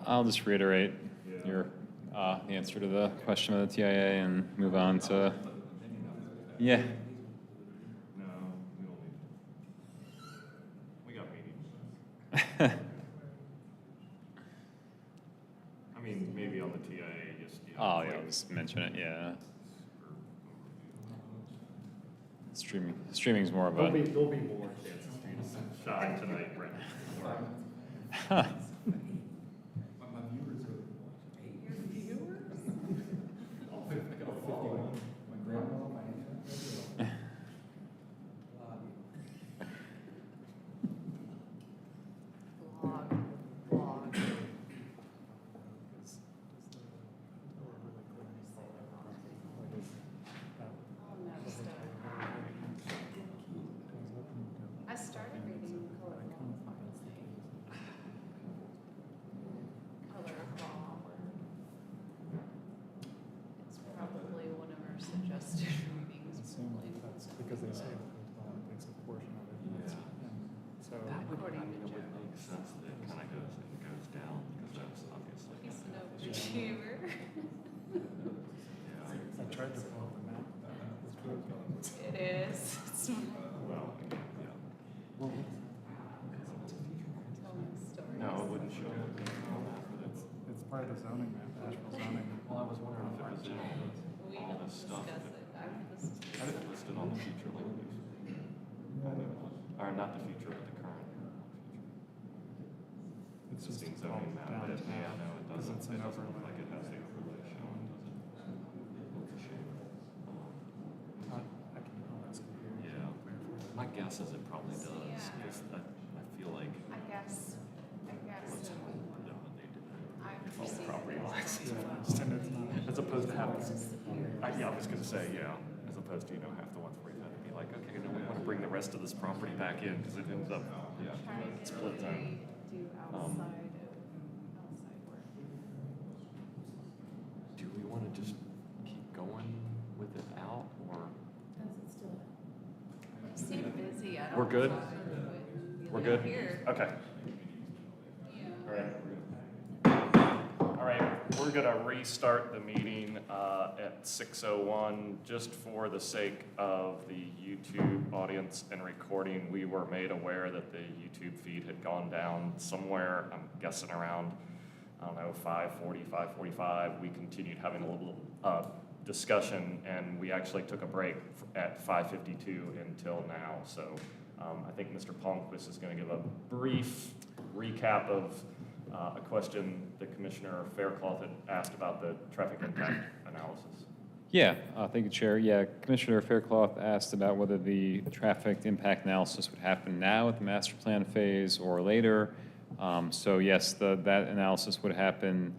I'll just reiterate your answer to the question of the TIA and move on to, yeah. No, we don't need. We got meetings. I mean, maybe on the TIA, just, Oh, yeah, I'll just mention it, yeah. Streaming's more of There'll be a, more chances for you to shine tonight, Brent. Blog. I started reading Color Law. It's probably one of our suggested readings. That's because they say the hotel takes a portion of it. Yeah. So According to It would Joe. make sense that it kind of goes down, because that's obviously. He's an overachiever. Yeah. I tried to pull up the map. It's really It is. It's Well, yeah. tell me stories. No, it wouldn't show up on that, but it's part of the zoning map, Asheville zoning. well, I was wondering if it was in We all don't this stuff. discuss it. After this is I didn't list it on the future land use. Or not the future, but the current. It's just Existing all zoning map, but it, yeah, downtown. no, it Because doesn't, it's it an doesn't look overlay. like it has the overlay showing, does it? It's a shame. I can always compare. Yeah, my guess is it probably does, because I feel like I guess what's eliminated I if all the perceive property it lines. Yeah, just and it's not. As opposed to having, yeah, I was gonna say, yeah, as opposed to, have the 145 to be like, okay, no, we wanna bring the rest of this property back in, because it ends up, trying to split zone. do outside work. Do we wanna just keep going with it out, or? You seem busy. I don't We're good? know if I would We're be good? Here. Okay. Yeah. All right. All right, we're gonna restart the meeting at 6:01. Just for the sake of the YouTube audience and recording, we were made aware that the YouTube feed had gone down somewhere, I'm guessing around, I don't know, 5:40, 5:45. We continued having a little discussion, and we actually took a break at 5:52 until now. So I think Mr. Palmquist is going to give a brief recap of a question that Commissioner Faircloth had asked about the traffic impact analysis. yeah, thank you, Chair. Yeah, Commissioner Faircloth asked about whether the traffic impact analysis would happen now at the master plan phase or later. So yes, that analysis would happen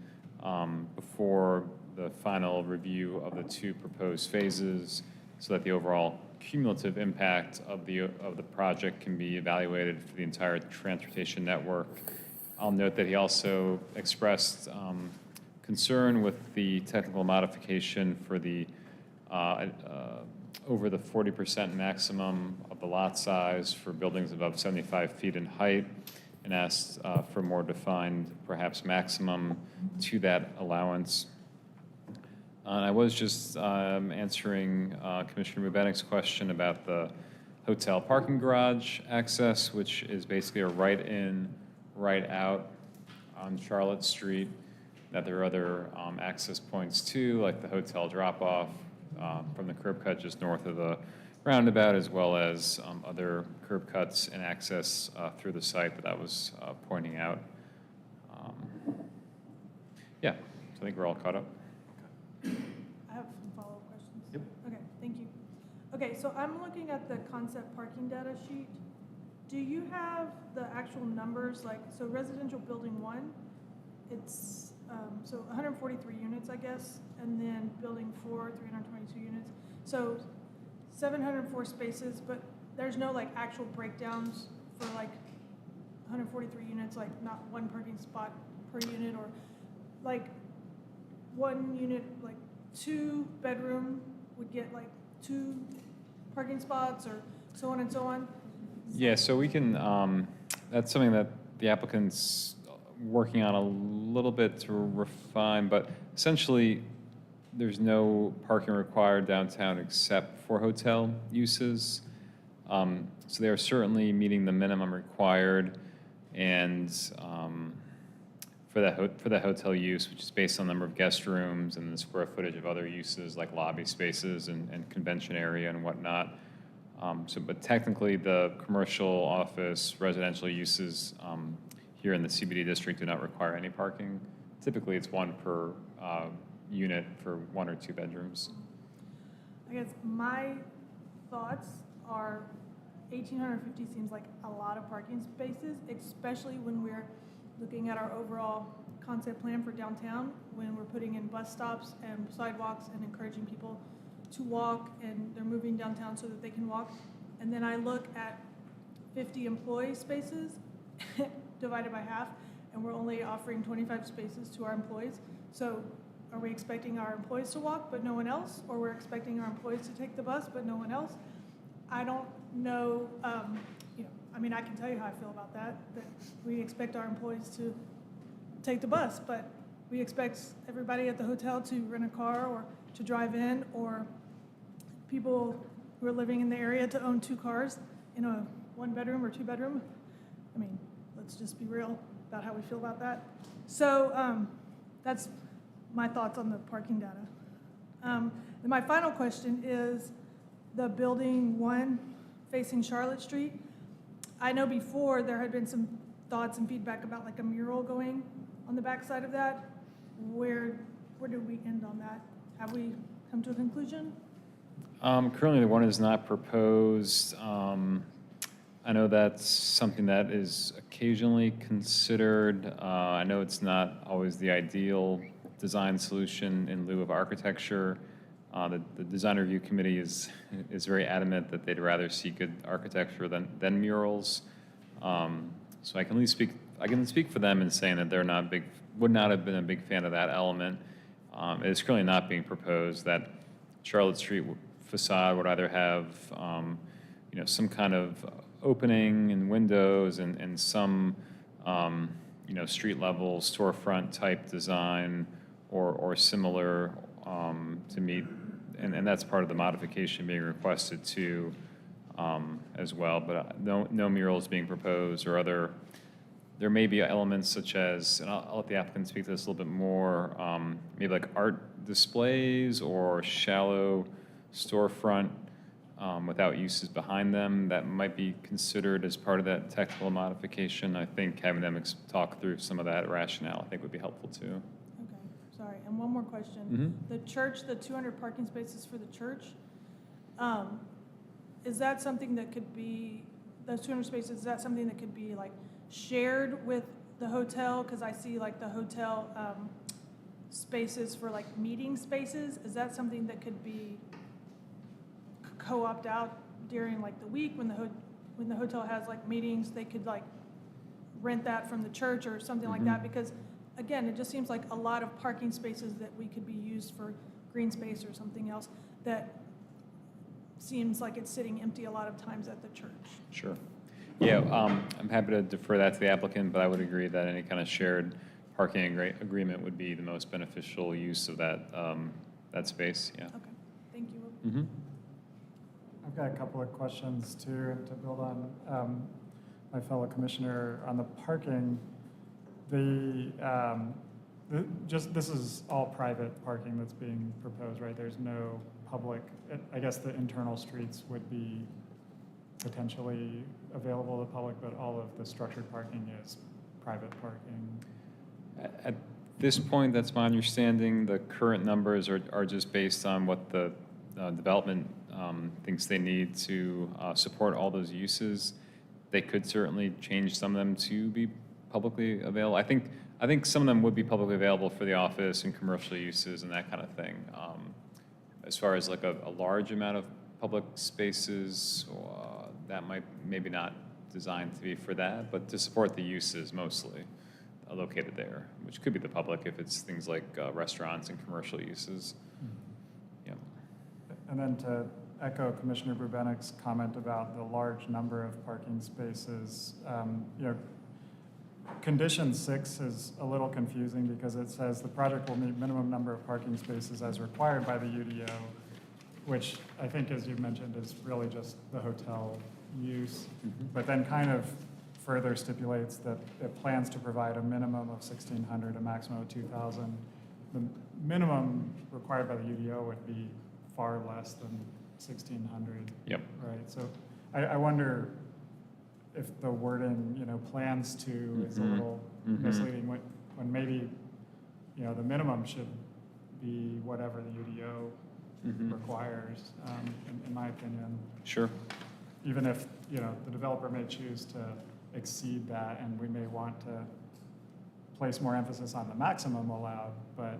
before the final review of the two proposed phases, so that the overall cumulative impact of the project can be evaluated for the entire transportation network. I'll note that he also expressed concern with the technical modification for the over the 40% maximum of the lot size for buildings above 75 feet in height, and asked for more defined, perhaps maximum to that allowance. I was just answering Commissioner Mubenek's question about the hotel parking garage access, which is basically a right-in, right-out on Charlotte Street, that there are other access points too, like the hotel drop-off from the curb cut just north of the roundabout, as well as other curb cuts and access through the site that I was pointing out. Yeah, so I think we're all caught up. I have some follow-up questions. Yep. Okay, thank you. Okay, so I'm looking at the concept parking data sheet. Do you have the actual numbers, like, so residential building 1, it's, so 143 units, I guess, and then building 4, 322 units. So 704 spaces, but there's no like actual breakdowns for like 143 units, like not one parking spot per unit, or like one unit, like 2 bedroom would get like 2 parking spots, or so on and so on? Yeah, so we can, that's something that the applicants working on a little bit to refine, but essentially, there's no parking required downtown except for hotel uses. So they are certainly meeting the minimum required, and for the hotel use, which is based on the number of guest rooms and the square footage of other uses like lobby spaces and convention area and whatnot. But technically, the commercial, office, residential uses here in the CBD district do not require any parking. Typically, it's one per unit for 1 or 2 bedrooms. I guess my thoughts are 1,850 seems like a lot of parking spaces, especially when we're looking at our overall concept plan for downtown, when we're putting in bus stops and sidewalks and encouraging people to walk, and they're moving downtown so that they can walk. And then I look at 50 employee spaces divided by half, and we're only offering 25 spaces to our employees. So are we expecting our employees to walk but no one else? Or we're expecting our employees to take the bus but no one else? I don't know, I mean, I can tell you how I feel about that we expect our employees to take the bus, but we expect everybody at the hotel to rent a car or to drive in, or people who are living in the area to own 2 cars in a 1-bedroom or 2-bedroom. I mean, let's just be real about how we feel about that. So that's my thoughts on the parking data. And my final question is the building 1 facing Charlotte Street. I know before there had been some thoughts and feedback about like a mural going on the backside of that. Where did we end on that? Have we come to a conclusion? Currently, the one is not proposed. I know that's something that is occasionally considered. I know it's not always the ideal design solution in lieu of architecture. The design review committee is very adamant that they'd rather see good architecture than murals. So I can at least speak for them in saying that would not have been a big fan of that element. It is currently not being proposed. That Charlotte Street facade would either have some kind of opening and windows and some street level storefront type design or similar to meet, and that's part of the modification being requested too as well. But no murals being proposed or other. There may be elements such as, and I'll let the applicant speak to this a little bit more, maybe like art displays or shallow storefront without uses behind them that might be considered as part of that technical modification. I think having them talk through some of that rationale, I think would be helpful too. Okay, sorry. And one more question. The church, the 200 parking spaces for the church, is that something that could be, those 200 spaces, is that something that could be like shared with the hotel? Because I see like the hotel spaces for like meeting spaces. Is that something that could be co-opt out during like the week when the hotel has like meetings? They could like rent that from the church or something like that, because again, it just seems like a lot of parking spaces that we could be used for green space or something else that seems like it's sitting empty a lot of times at the church. Sure. Yeah, I'm happy to defer that to the applicant, but I would agree that any kind of shared parking agreement would be the most beneficial use of that space. Yeah. Okay, thank you. I've got a couple of questions too to build on my fellow commissioner on the parking. This is all private parking that's being proposed, right? There's no public. I guess the internal streets would be potentially available to the public, but all of the structured parking is private parking. At this point, that's my understanding. The current numbers are just based on what the development thinks they need to support all those uses. They could certainly change some of them to be publicly available. I think some of them would be publicly available for the office and commercial uses and that kind of thing. As far as like a large amount of public spaces, that might maybe not designed to be for that, but to support the uses mostly located there, which could be the public if it's things like restaurants and commercial uses. Yeah. And then to echo Commissioner Brubenek's comment about the large number of parking spaces, condition 6 is a little confusing because it says the project will meet minimum number of parking spaces as required by the UDO, which I think, as you mentioned, is really just the hotel use, but then kind of further stipulates that it plans to provide a minimum of 1,600, a maximum of 2,000. The minimum required by the UDO would be far less than 1,600. Yep. Right, so I wonder if the wording, plans to is a little misleading when maybe, the minimum should be whatever the UDO requires, in my opinion. Sure. Even if, the developer may choose to exceed that, and we may want to place more emphasis on the maximum allowed, but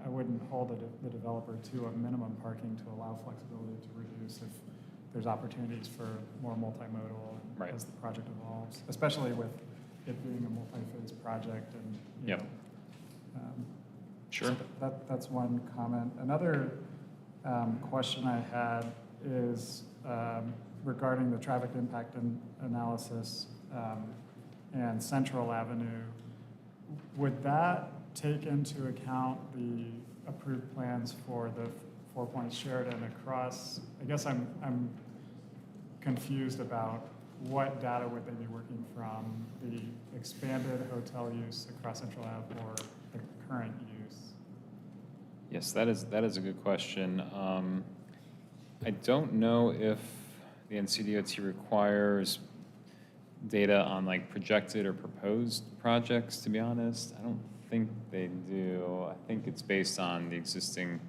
I wouldn't hold the developer to a minimum parking to allow flexibility to reduce if there's opportunities for more multimodal Right. as the project evolves, especially with it being a multi-phase project and, Yep. Sure. so that's one comment. Another question I had is regarding the traffic impact analysis and Central Avenue. Would that take into account the approved plans for the Four Points Sheridan across? I guess I'm confused about what data would they be working from, the expanded hotel use across Central Ave or the current use? Yes, that is a good question. I don't know if the NCDOT requires data on like projected or proposed projects, to be honest. I don't think they do. I think it's based on the existing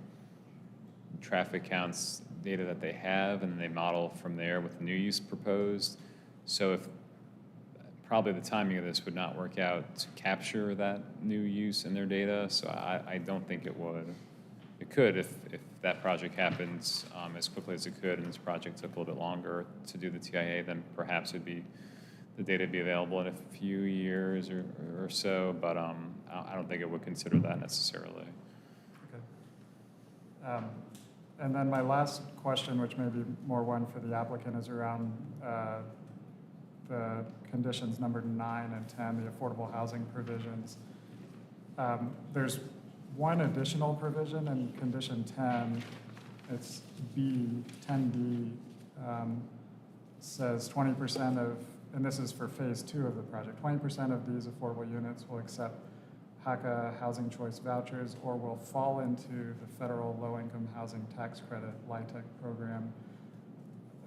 traffic counts data that they have, and they model from there with the new use proposed. So if probably the timing of this would not work out to capture that new use in their data, so I don't think it would. It could if that project happens as quickly as it could, and this project took a little bit longer to do the TIA, then perhaps the data would be available in a few years or so, but I don't think it would consider that necessarily. Okay. And then my last question, which may be more one for the applicant, is around the conditions numbered 9 and 10, the affordable housing provisions. There's one additional provision in condition 10. It's B, 10B, says 20% of, and this is for phase 2 of the project, 20% of these affordable units will accept HACA housing choice vouchers or will fall into the federal low-income housing tax credit LIHTC program.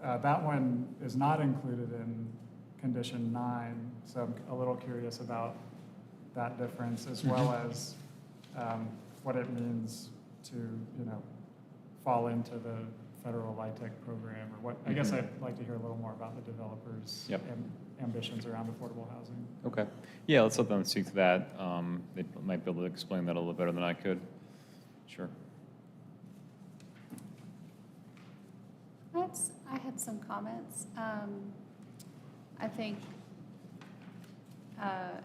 That one is not included in condition 9, so I'm a little curious about that difference, as well as what it means to, fall into the federal LIHTC program, or what. I guess I'd like to hear a little more about the developers' ambitions around affordable housing. Okay. Yeah, let's let them speak to that. They might be able to explain that a little better than I could. Sure. I had some comments. I think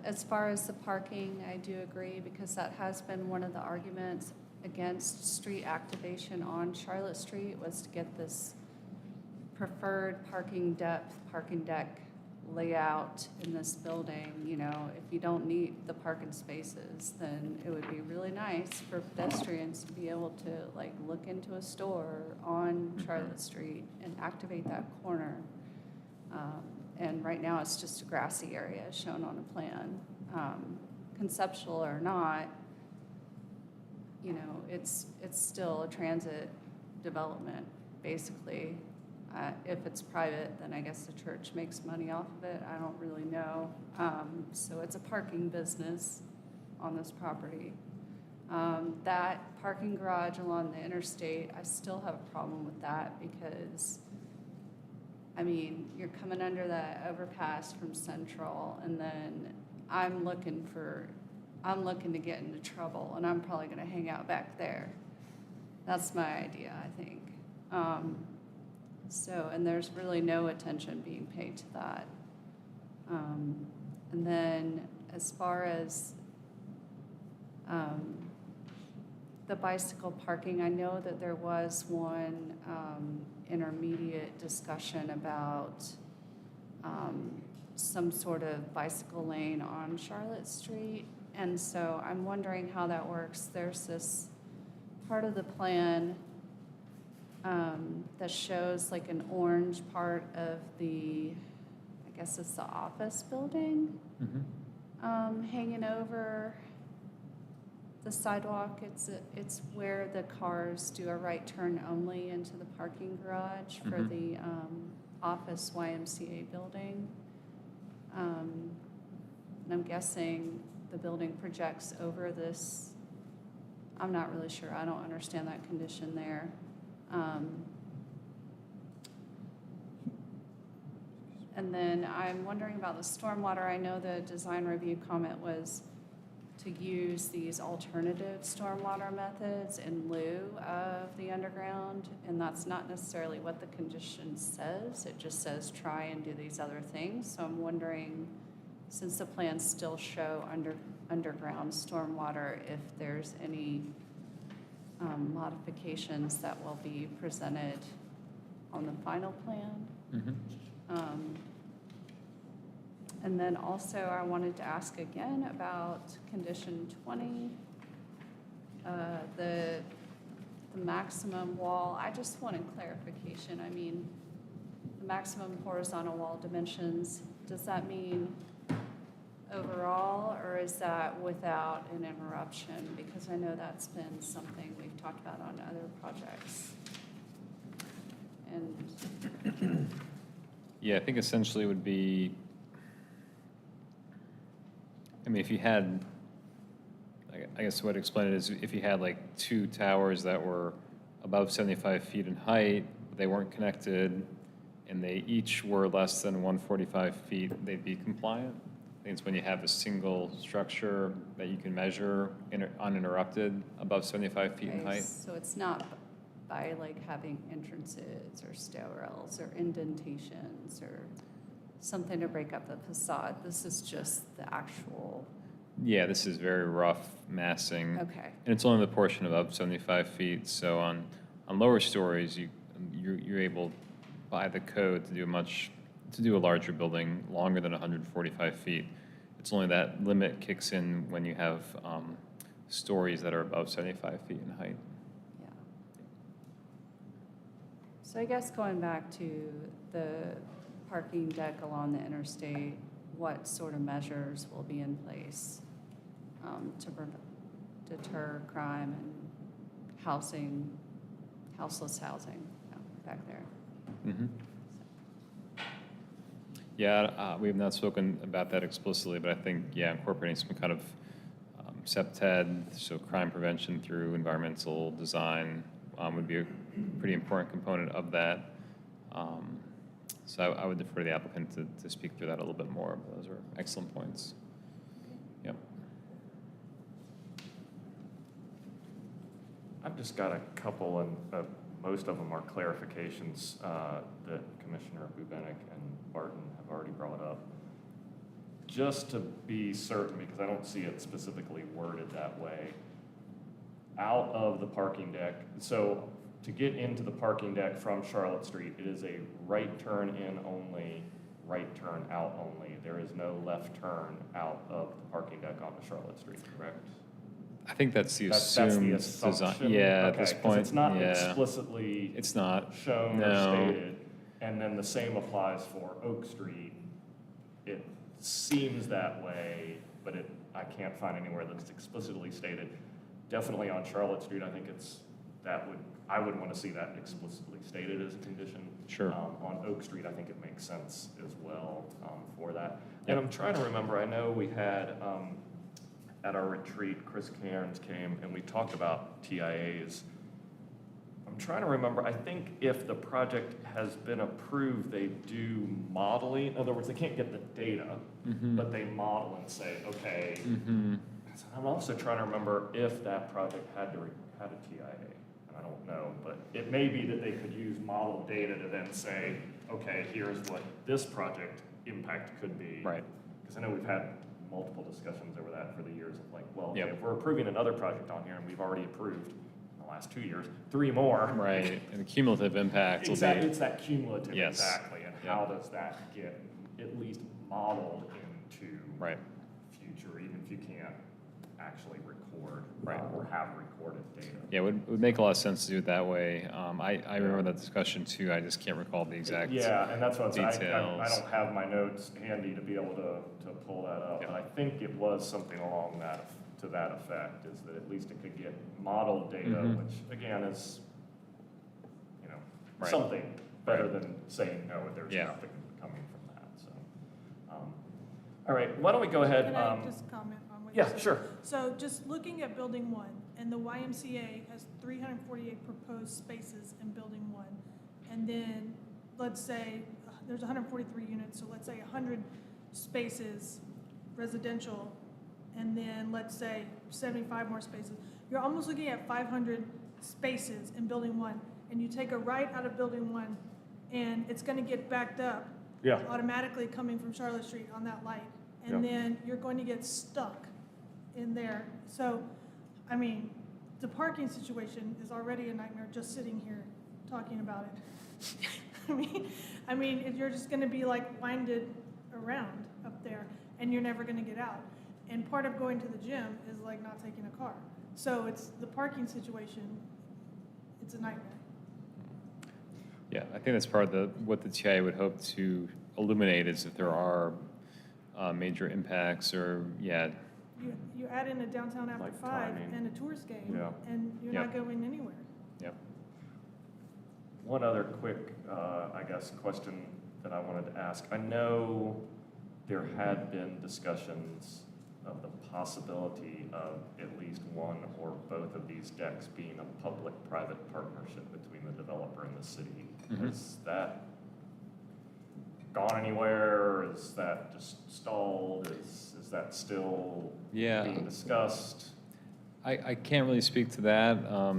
as far as the parking, I do agree, because that has been one of the arguments against street activation on Charlotte Street, was to get this preferred parking depth, parking deck layout in this building. If you don't need the parking spaces, then it would be really nice for pedestrians to be able to look into a store on Charlotte Street and activate that corner. And right now it's just a grassy area shown on a plan. Conceptual or not, it's still a transit development, basically. If it's private, then I guess the church makes money off of it. I don't really know. So it's a parking business on this property. That parking garage along the interstate, I still have a problem with that, because you're coming under that overpass from Central, and then I'm looking to get into trouble, and I'm probably going to hang out back there. That's my idea, I think. And there's really no attention being paid to that. And then as far as the bicycle parking, I know that there was one intermediate discussion about some sort of bicycle lane on Charlotte Street. And so I'm wondering how that works. There's this part of the plan that shows like an orange part of the, I guess it's the office building, hanging over the sidewalk. It's where the cars do a right turn only into the parking garage for the office YMCA building. And I'm guessing the building projects over this. I'm not really sure. I don't understand that condition there. And then I'm wondering about the stormwater. I know the design review comment was to use these alternative stormwater methods in lieu of the underground, and that's not necessarily what the condition says. It just says try and do these other things. So I'm wondering, since the plans still show underground stormwater, if there's any modifications that will be presented on the final plan. And then also I wanted to ask again about condition 20, the maximum wall. I just wanted clarification. I mean, the maximum horizontal wall dimensions, does that mean overall, or is that without an interruption? Because I know that's been something we've talked about on other projects. And Yeah, I think essentially it would be, I mean, if you had, I guess the way to explain it is if you had like two towers that were above 75 feet in height, but they weren't connected, and they each were less than 145 feet, they'd be compliant. I think it's when you have a single structure that you can measure uninterrupted above 75 feet in height. so it's not by like having entrances or stairwells or indentations or something to break up the facade. This is just the actual. Yeah, this is very rough massing. Okay. And it's only the portion above 75 feet, so on lower stories, you're able, by the code, to do a larger building longer than 145 feet. It's only that limit kicks in when you have stories that are above 75 feet in height. Yeah. So I guess going back to the parking deck along the interstate, what sort of measures will be in place to deter crime and houseless housing back there? Yeah, we have not spoken about that explicitly, but I think, yeah, incorporating some kind of CPTED, so crime prevention through environmental design, would be a pretty important component of that. So I would defer to the applicant to speak through that a little bit more, but those are excellent points. Yep. I've just got a couple, and most of them are clarifications that Commissioner Bubenik and Barton have already brought up. Just to be certain, because I don't see it specifically worded that way, out of the parking deck, so to get into the parking deck from Charlotte Street, it is a right turn in only, right turn out only. There is no left turn out of the parking deck onto Charlotte Street, correct? I think that's the That's assumed the design. assumption? Yeah, at Okay, this 'cause point, it's not yeah. explicitly It's not. shown or No. stated. And then the same applies for Oak Street. It seems that way, but I can't find anywhere that's explicitly stated. Definitely on Charlotte Street, I think I would want to see that explicitly stated as a condition. Sure. On Oak Street, I think it makes sense as well for that. Yep. And I'm trying to remember, I know we had, at our retreat, Chris Cairns came and we talked about TIAs. I'm trying to remember, I think if the project has been approved, they do modeling. In other words, they can't get the data, but they model and say, okay. So I'm also trying to remember if that project had a TIA. And I don't know, but it may be that they could use model data to then say, okay, here's what this project impact could be. Right. Because I know we've had multiple discussions over that for the years of like, well, okay, Yep. if we're approving another project on here and we've already approved in the last 2 years, 3 more. Right, and the cumulative impact will Exactly, be, it's that cumulative, Yes. exactly, and Yep. how does that get at least modeled into Right. future, even if you can't actually record Right. or have recorded data. Yeah, it would make a lot of sense to do it that way. I remember that discussion too, I just can't recall the exact. Yeah, and that's what I details. don't have my notes handy to be able to pull that up, Yeah. but I think it was something along that, to that effect, is that at least it could get modeled data, Mhm. which again is, you know, Right. something better Right. than saying, no, there's Yeah. nothing coming from that, so. All right, why don't we go ahead? Can I just comment on what you Yeah, said? sure. So just looking at building one, and the YMCA has 348 proposed spaces in building one. And then, let's say, there's 143 units, so let's say 100 spaces residential, and then let's say 75 more spaces. You're almost looking at 500 spaces in building one, and you take a right out of building one, and it's gonna get backed up Yeah. automatically coming from Charlotte Street on that light. And Yeah. then you're going to get stuck in there. So, I mean, the parking situation is already a nightmare just sitting here talking about it. I mean, you're just gonna be like winded around up there and you're never gonna get out. And part of going to the gym is like not taking a car. So it's the parking situation, it's a nightmare. Yeah, I think that's part of what the TIA would hope to illuminate is if there are major impacts or, yeah, You add in a downtown after Like 5 timing. and a tourist game, Yeah. and you're not going anywhere. yeah. One other quick, I guess, question that I wanted to ask. I know there had been discussions of the possibility of at least one or both of these decks being a public-private partnership between the developer and the city. Mhm. Has that gone anywhere? Is that just stalled? Is that still Yeah. being discussed? I can't really speak to that,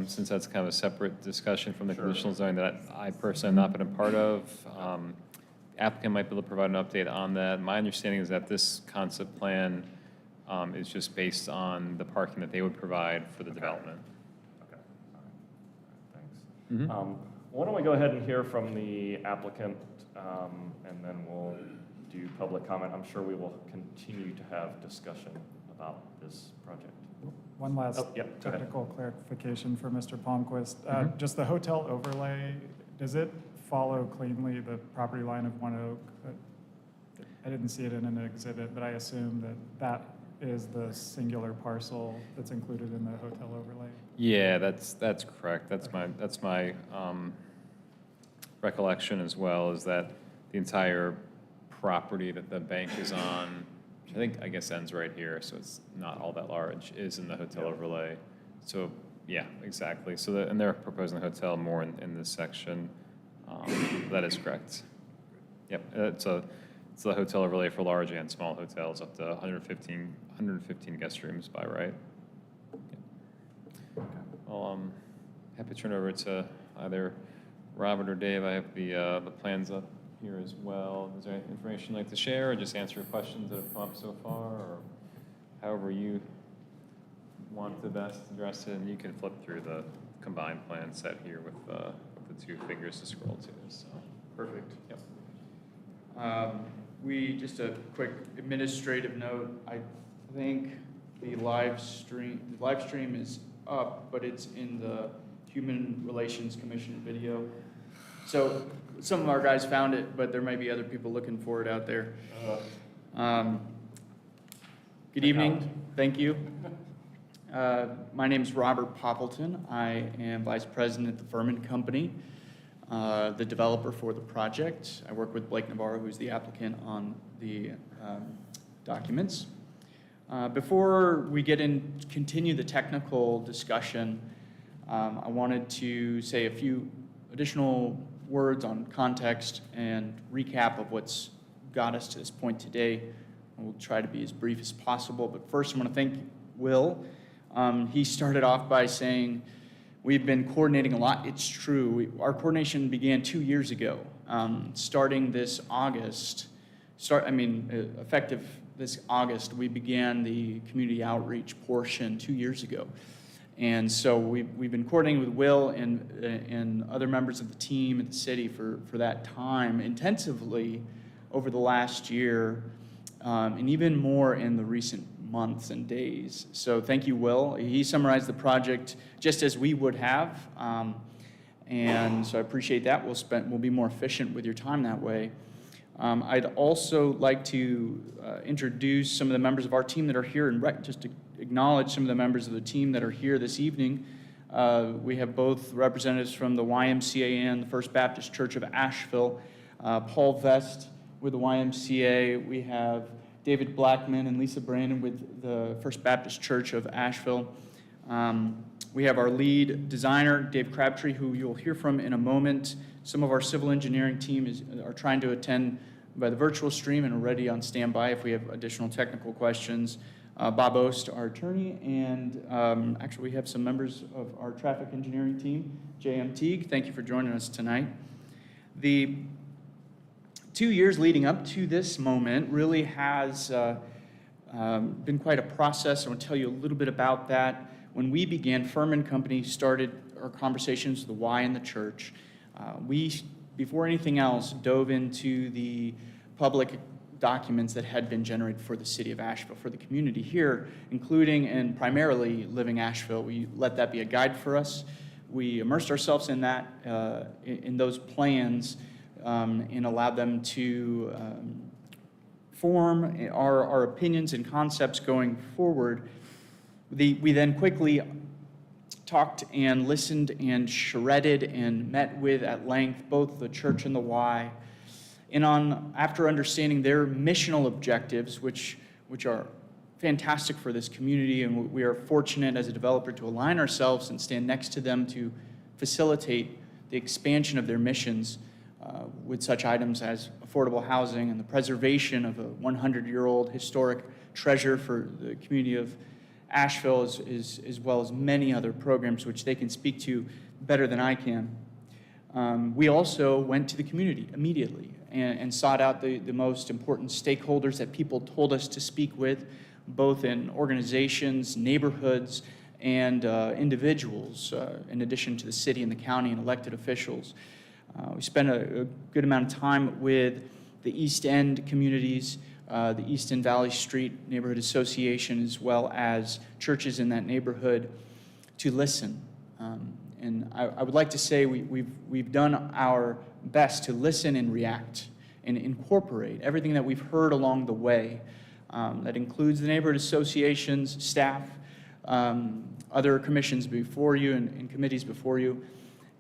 since that's kind of a separate discussion from the Sure. conditional zoning that I personally have not been a part of. The applicant might be able to provide an update on that. My understanding is that this concept plan is just based on the parking that they would provide for the Okay. development. Okay, all right, thanks. Mhm. Why don't we go ahead and hear from the applicant, and then we'll do public comment. I'm sure we will continue to have discussion about this project. One last Oh, yeah, go ahead. technical clarification for Mr. Palmquist. Mhm. Just the hotel overlay, does it follow cleanly the property line of One Oak? I didn't see it in an exhibit, but I assume that that is the singular parcel that's included in the hotel overlay. Yeah, that's correct. That's my recollection as well, is that the entire property that the bank is on, which I guess ends right here, so it's not all that large, is in the hotel Yeah. overlay. So, yeah, exactly. So, and they're proposing the hotel more in this section. That is correct. Yep, it's the hotel overlay for large and small hotels up to 115 guest rooms by right. Yep. Well, happy to turn it over to either Robert or Dave. I have the plans up here as well. Is there any information you'd like to share, or just answer questions that have come up so far, or however you want to best address it? And you can flip through the combined plan set here with the two figures to scroll to. So, Perfect. yep. Just a quick administrative note, I think the live stream is up, but it's in the Human Relations Commission video. So some of our guys found it, but there may be other people looking for it out there. Good evening, thank you. My name is Robert Poppleton. I am Vice President at the Furman Company, the developer for the project. I work with Blake Navarro, who's the applicant on the documents. Before we continue the technical discussion, I wanted to say a few additional words on context and recap of what's got us to this point today. We'll try to be as brief as possible, but first I want to thank Will. He started off by saying, we've been coordinating a lot. It's true. Our coordination began 2 years ago. Starting this August, effective this August, we began the community outreach portion 2 years ago. And so we've been coordinating with Will and other members of the team at the city for that time intensively over the last year. and even more in the recent months and days. So thank you, Will. He summarized the project just as we would have, and so I appreciate that. We'll be more efficient with your time that way. I'd also like to introduce some of the members of our team that are here, and just to acknowledge some of the members of the team that are here this evening. We have both representatives from the YMCA and the First Baptist Church of Asheville. Paul Vest with the YMCA. We have David Blackman and Lisa Brandon with the First Baptist Church of Asheville. We have our lead designer, Dave Crabtree, who you'll hear from in a moment. Some of our civil engineering team are trying to attend by the virtual stream and are ready on standby if we have additional technical questions. Bob Ost, our attorney, and actually we have some members of our traffic engineering team, J.M. Teague. Thank you for joining us tonight. The 2 years leading up to this moment really has been quite a process. I want to tell you a little bit about that. When we began, Furman Company started our conversations with the Y in the church. We, before anything else, dove into the public documents that had been generated for the city of Asheville, for the community here, including and primarily Living Asheville. We let that be a guide for us. We immersed ourselves in that, in those plans, and allowed them to form our opinions and concepts going forward. We then quickly talked and listened and shredded and met with at length both the church and the Y. And after understanding their missional objectives, which are fantastic for this community, and we are fortunate as a developer to align ourselves and stand next to them to facilitate the expansion of their missions with such items as affordable housing and the preservation of a 100-year-old historic treasure for the community of Asheville, as well as many other programs which they can speak to better than I can. We also went to the community immediately and sought out the most important stakeholders that people told us to speak with, both in organizations, neighborhoods, and individuals, in addition to the city and the county and elected officials. We spent a good amount of time with the East End communities, the East End Valley Street Neighborhood Association, as well as churches in that neighborhood, to listen. And I would like to say we've done our best to listen and react and incorporate everything that we've heard along the way. That includes the neighborhood associations, staff, other commissions before you and committees before you,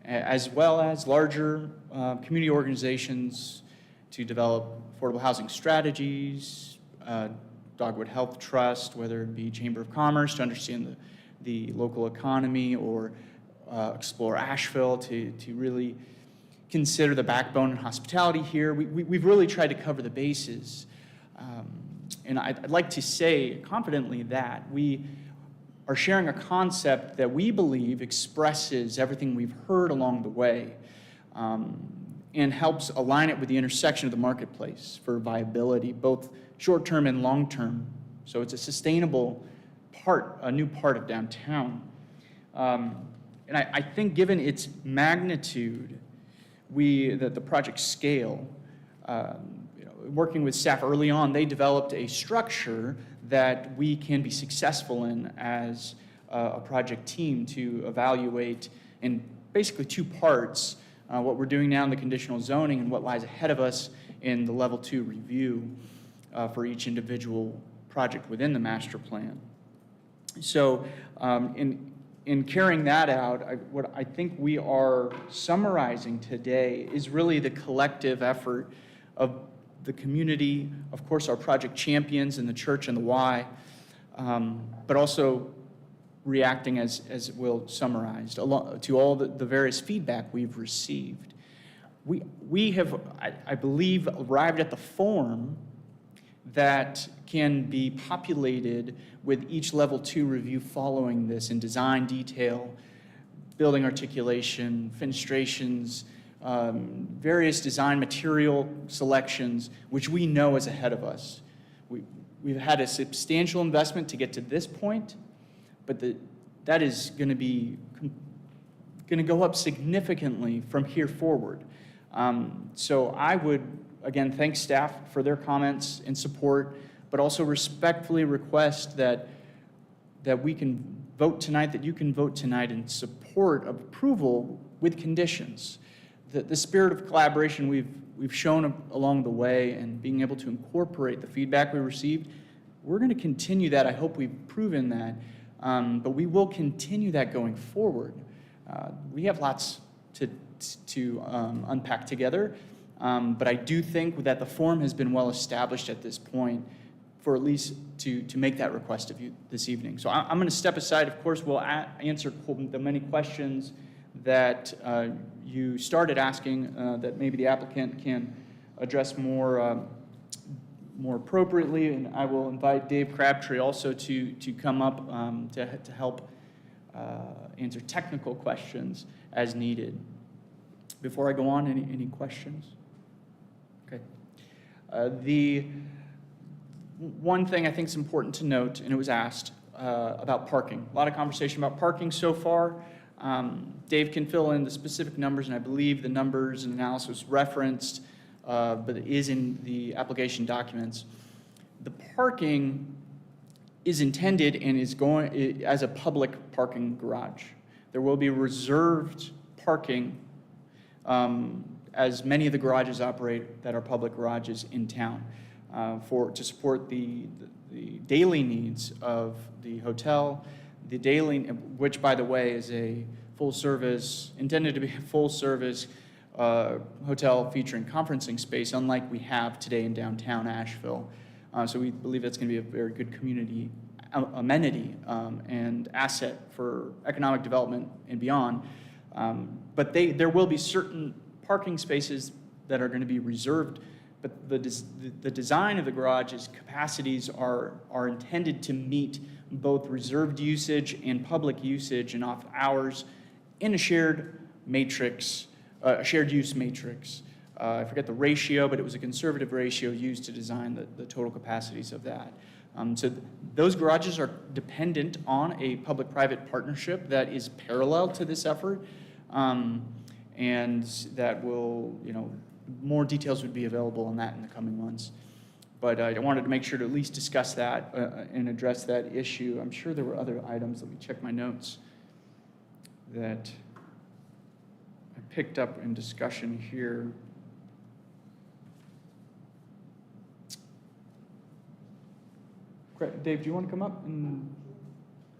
as well as larger community organizations to develop affordable housing strategies, Dogwood Health Trust, whether it be Chamber of Commerce to understand the local economy, or Explore Asheville to really consider the backbone and hospitality here. We've really tried to cover the bases. And I'd like to say confidently that we are sharing a concept that we believe expresses everything we've heard along the way, and helps align it with the intersection of the marketplace for viability, both short-term and long-term. So it's a sustainable part, a new part of downtown. And I think given its magnitude, the project scale, working with staff early on, they developed a structure that we can be successful in as a project team to evaluate in basically two parts, what we're doing now in the conditional zoning and what lies ahead of us in the level 2 review for each individual project within the master plan. So in carrying that out, what I think we are summarizing today is really the collective effort of the community, of course our project champions in the church and the Y, but also reacting, as Will summarized, to all the various feedback we've received. We have, I believe, arrived at the form that can be populated with each level 2 review following this in design detail, building articulation, fenestrations, various design material selections, which we know is ahead of us. We've had a substantial investment to get to this point, but that is going to go up significantly from here forward. So I would again, thank staff for their comments and support, but also respectfully request that we can vote tonight, that you can vote tonight in support of approval with conditions. The spirit of collaboration we've shown along the way and being able to incorporate the feedback we received, we're going to continue that. I hope we've proven that, but we will continue that going forward. We have lots to unpack together, but I do think that the form has been well established at this point for at least to make that request of you this evening. So I'm going to step aside. Of course, we'll answer the many questions that you started asking that maybe the applicant can address more appropriately, and I will invite Dave Crabtree also to come up to help answer technical questions as needed. Before I go on, any questions? Okay. The one thing I think is important to note, and it was asked about parking. A lot of conversation about parking so far. Dave can fill in the specific numbers, and I believe the numbers and analysis referenced, but it is in the application documents. The parking is intended and is going as a public parking garage. There will be reserved parking as many of the garages operate that are public garages in town to support the daily needs of the hotel, which by the way is a full service, intended to be a full service hotel featuring conferencing space, unlike we have today in downtown Asheville. So we believe that's going to be a very good community amenity and asset for economic development and beyond. But there will be certain parking spaces that are going to be reserved, but the design of the garage's capacities are intended to meet both reserved usage and public usage and off hours in a shared matrix, shared use matrix. I forget the ratio, but it was a conservative ratio used to design the total capacities of that. So those garages are dependent on a public-private partnership that is parallel to this effort, and that will, more details would be available on that in the coming months. But I wanted to make sure to at least discuss that and address that issue. I'm sure there were other items. Let me check my notes that I picked up in discussion here. Great. Dave, do you want to come up? And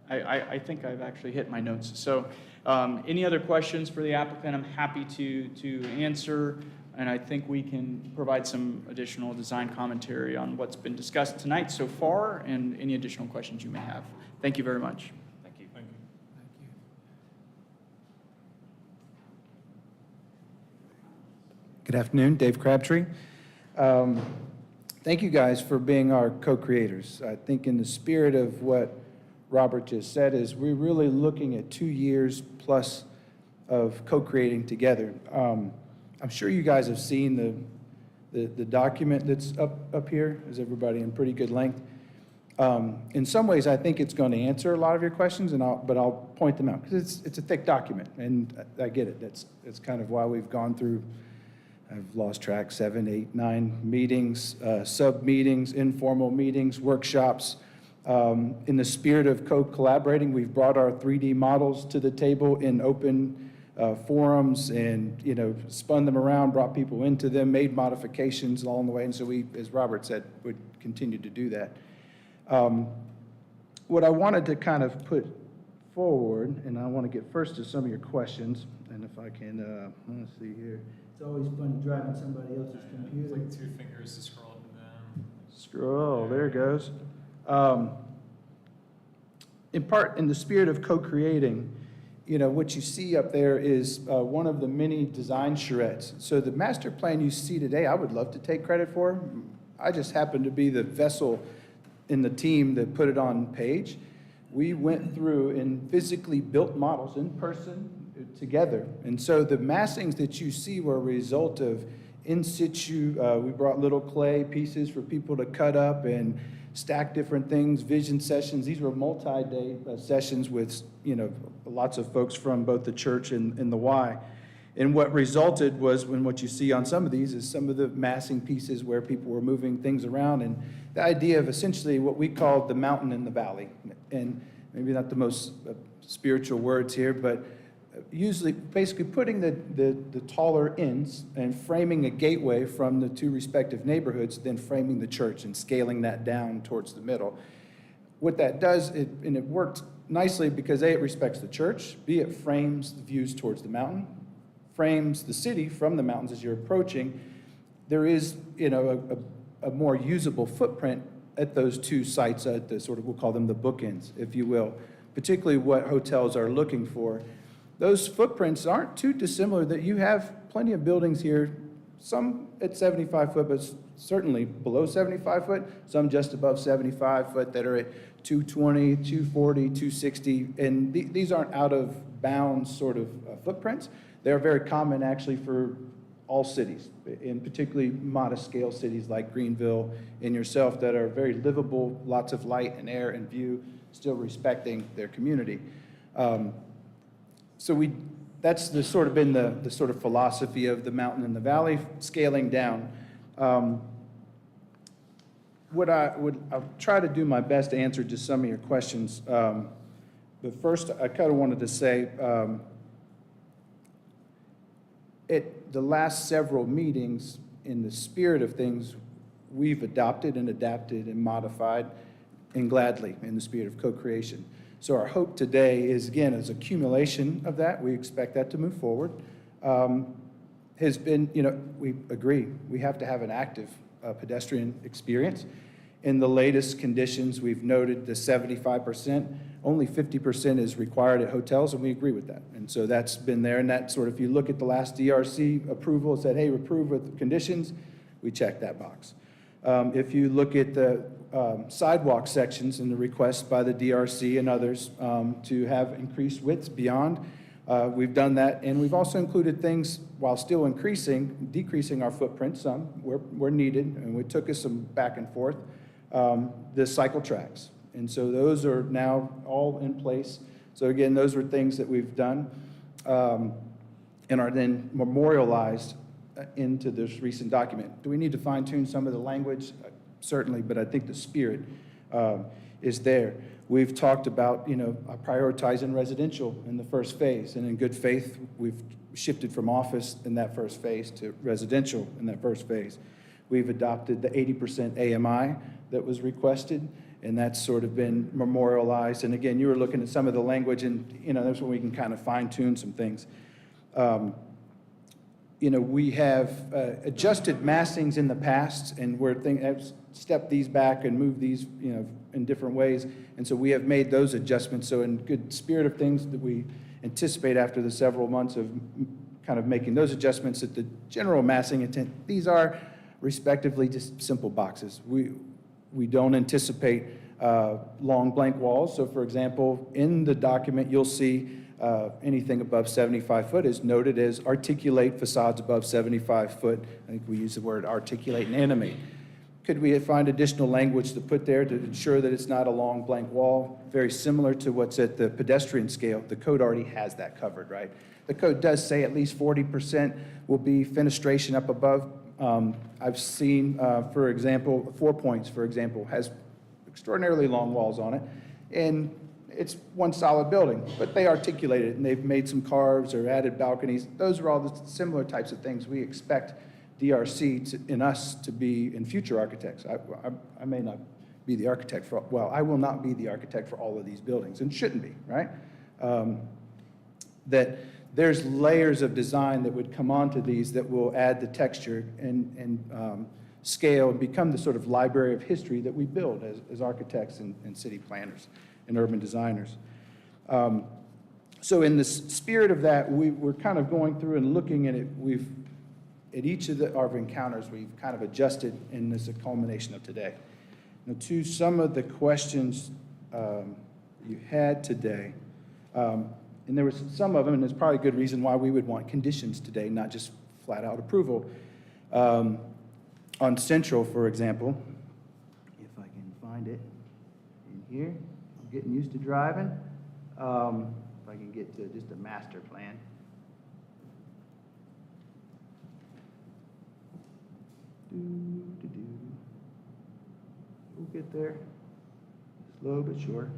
I think I've actually hit my notes. So any other questions for the applicant, I'm happy to answer. And I think we can provide some additional design commentary on what's been discussed tonight so far and any additional questions you may have. Thank you very much. Thank you. Thank you. Good afternoon, Dave Crabtree. Thank you guys for being our co-creators. I think in the spirit of what Robert just said is we're really looking at 2 years plus of co-creating together. I'm sure you guys have seen the document that's up here. Is everybody in pretty good length? In some ways, I think it's going to answer a lot of your questions, but I'll point them out because it's a thick document, and I get it. That's kind of why we've gone through. I've lost track, 7, 8, 9 meetings, sub-meetings, informal meetings, workshops. In the spirit of co-collaborating, we've brought our 3D models to the table in open forums and, spun them around, brought people into them, made modifications along the way. And so we, as Robert said, would continue to do that. What I wanted to kind of put forward, and I want to get first to some of your questions, and if I can, let's see here. It's always fun driving somebody else's computer. It's like 2 fingers to scroll up and down. Scroll, there it goes. In part, in the spirit of co-creating, what you see up there is one of the many design charrettes. So the master plan you see today, I would love to take credit for. I just happen to be the vessel in the team that put it on page. We went through and physically built models in person together. And so the massings that you see were a result of in situ. We brought little clay pieces for people to cut up and stack different things, vision sessions. These were multi-day sessions with, lots of folks from both the church and the Y. And what resulted was, when what you see on some of these is some of the massing pieces where people were moving things around, and the idea of essentially what we called the mountain in the valley. And maybe not the most spiritual words here, but usually basically putting the taller ends and framing a gateway from the two respective neighborhoods, then framing the church and scaling that down towards the middle. What that does, and it worked nicely because A, it respects the church, B, it frames the views towards the mountain, frames the city from the mountains as you're approaching. There is, a more usable footprint at those two sites, at the sort of, we'll call them the bookends, if you will, particularly what hotels are looking for. Those footprints aren't too dissimilar, that you have plenty of buildings here, some at 75 foot, but certainly below 75 foot, some just above 75 foot that are at 220, 240, 260, and these aren't out of bounds sort of footprints. They're very common actually for all cities, in particularly modest scale cities like Greenville and yourself that are very livable, lots of light and air and view, still respecting their community. That's the sort of been the sort of philosophy of the mountain and the valley, scaling down. I'll try to do my best to answer just some of your questions. But first, I kind of wanted to say, at the last several meetings, in the spirit of things, we've adopted and adapted and modified, and gladly, in the spirit of co-creation. So our hope today is, again, as accumulation of that. We expect that to move forward. Has been, we agree, we have to have an active pedestrian experience. In the latest conditions, we've noted the 75%, only 50% is required at hotels, and we agree with that. And so that's been there, and that sort of, if you look at the last DRC approval, it said, hey, approve with conditions, we checked that box. If you look at the sidewalk sections and the request by the DRC and others to have increased widths beyond, we've done that, and we've also included things, while still decreasing our footprint some where needed, and it took us some back and forth, the cycle tracks. And so those are now all in place. So again, those were things that we've done and are then memorialized into this recent document. Do we need to fine tune some of the language? Certainly, but I think the spirit is there. We've talked about, prioritizing residential in the first phase, and in good faith, we've shifted from office in that first phase to residential in that first phase. We've adopted the 80% AMI that was requested, and that's sort of been memorialized. And again, you were looking at some of the language, and that's when we can kind of fine tune some things. We have adjusted massings in the past, and have stepped these back and moved these, in different ways. And so we have made those adjustments. So in good spirit of things that we anticipate after the several months of kind of making those adjustments, that the general massing intent, these are respectively just simple boxes. We don't anticipate long blank walls. So for example, in the document, you'll see anything above 75 foot is noted as articulate facades above 75 foot. I think we use the word articulate and animate. Could we find additional language to put there to ensure that it's not a long blank wall? Very similar to what's at the pedestrian scale. The code already has that covered, right? The code does say at least 40% will be fenestration up above. I've seen, for example, 4 Points, for example, has extraordinarily long walls on it. And it's one solid building, but they articulate it, and they've made some carves or added balconies. Those are all the similar types of things we expect DRC in us to be in future architects. I may not be the architect I will not be the architect for all of these buildings, and shouldn't be, right? That there's layers of design that would come onto these that will add the texture and scale and become the sort of library of history that we build as architects and city planners and urban designers. So in the spirit of that, we're kind of going through and looking at it. At each of our encounters, we've kind of adjusted, and this is a culmination of today. Now, to some of the questions you had today, and there was some of them, and there's probably a good reason why we would want conditions today, not just flat-out approval. On Central, for example, if I can find it in here, I'm getting used to driving. If I can get to just a master plan. We'll get there, slow but sure.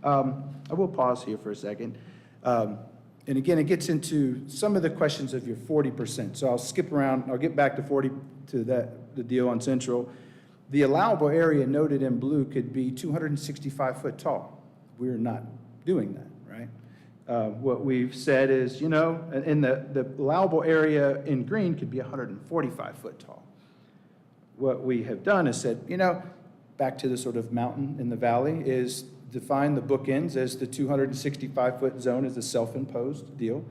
I will pause here for a second. And again, it gets into some of the questions of your 40%. So I'll skip around, I'll get back to 40, to that, the deal on Central. The allowable area noted in blue could be 265 foot tall. We're not doing that, right? What we've said is, you know, and the allowable area in green could be 145 foot tall. What we have done is said, you know, back to the sort of mountain in the valley, is define the bookends as the 265-foot zone is a self-imposed deal.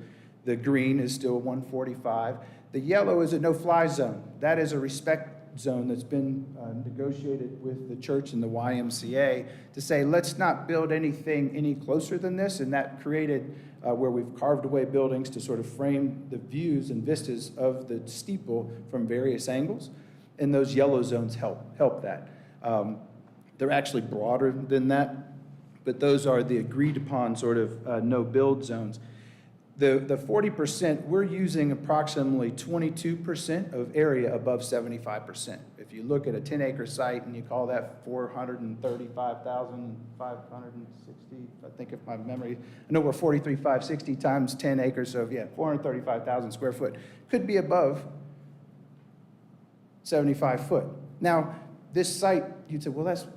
The green is still 145. The yellow is a no-fly zone. That is a respect zone that's been negotiated with the church and the YMCA to say, let's not build anything any closer than this, and that created where we've carved away buildings to sort of frame the views and vistas of the steeple from various angles, and those yellow zones help that. They're actually broader than that, but those are the agreed-upon sort of no-build zones. The 40%, we're using approximately 22% of area above 75%. If you look at a 10-acre site and you call that 435,560, I think if my memory, I know we're 43,560 times 10 acres, so yeah, 435,000 square foot. Could be above 75 foot. Now, this site, you'd say, well, that's,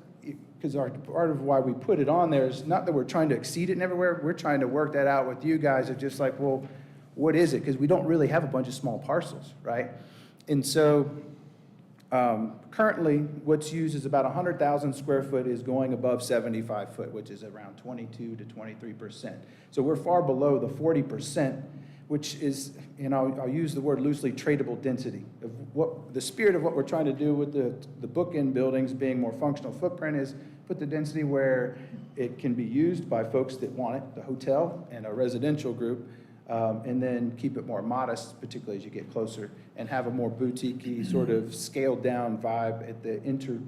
because part of why we put it on there is not that we're trying to exceed it and everywhere, we're trying to work that out with you guys of just like, well, what is it? Because we don't really have a bunch of small parcels, right? And so currently what's used is about 100,000 square foot is going above 75 foot, which is around 22 to 23%. So we're far below the 40%, which is, and I'll use the word loosely, tradable density. Of what the spirit of what we're trying to do with the bookend buildings being more functional footprint is put the density where it can be used by folks that want it, the hotel and a residential group, and then keep it more modest, particularly as you get closer, and have a more boutique-y sort of scaled down vibe at the interior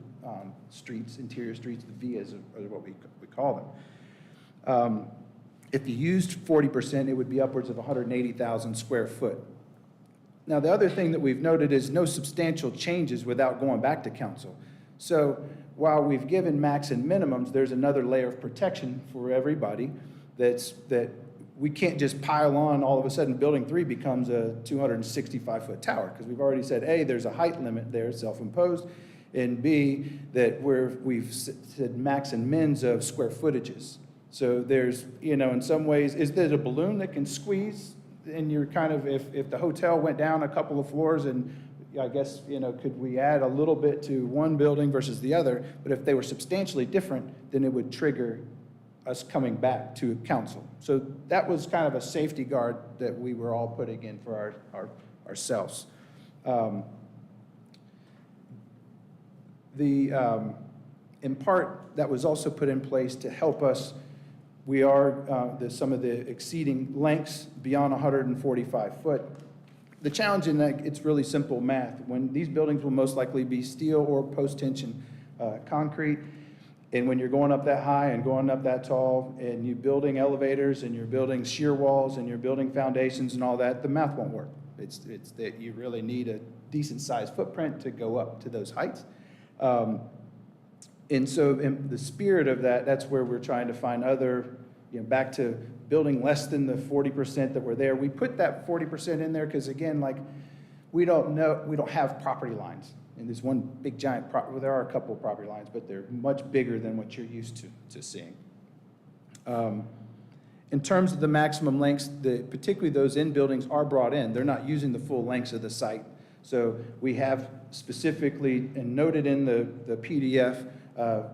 streets, the vias are what we call them. If you used 40%, it would be upwards of 180,000 square foot. Now, the other thing that we've noted is no substantial changes without going back to council. So while we've given max and minimums, there's another layer of protection for everybody that we can't just pile on all of a sudden building 3 becomes a 265-foot tower, because we've already said, A, there's a height limit there, self-imposed, and B, that we've said max and mins of square footages. So there's, you know, in some ways, is there a balloon that can squeeze? And you're kind of, if the hotel went down a couple of floors and I guess, you know, could we add a little bit to one building versus the other? But if they were substantially different, then it would trigger us coming back to council. So that was kind of a safety guard that we were all putting in for ourselves. In part, that was also put in place to help us. We are some of the exceeding lengths beyond 145 foot. The challenge in that, it's really simple math. When these buildings will most likely be steel or post-tension concrete, and when you're going up that high and going up that tall, and you're building elevators, and you're building shear walls, and you're building foundations and all that, the math won't work. It's that you really need a decent-sized footprint to go up to those heights. And so in the spirit of that, that's where we're trying to find other, you know, back to building less than the 40% that were there. We put that 40% in there because, again, like, we don't have property lines. And there's one big giant, well, there are a couple of property lines, but they're much bigger than what you're used to seeing. In terms of the maximum lengths, particularly those in buildings are brought in. They're not using the full lengths of the site. So we have specifically, and noted in the PDF,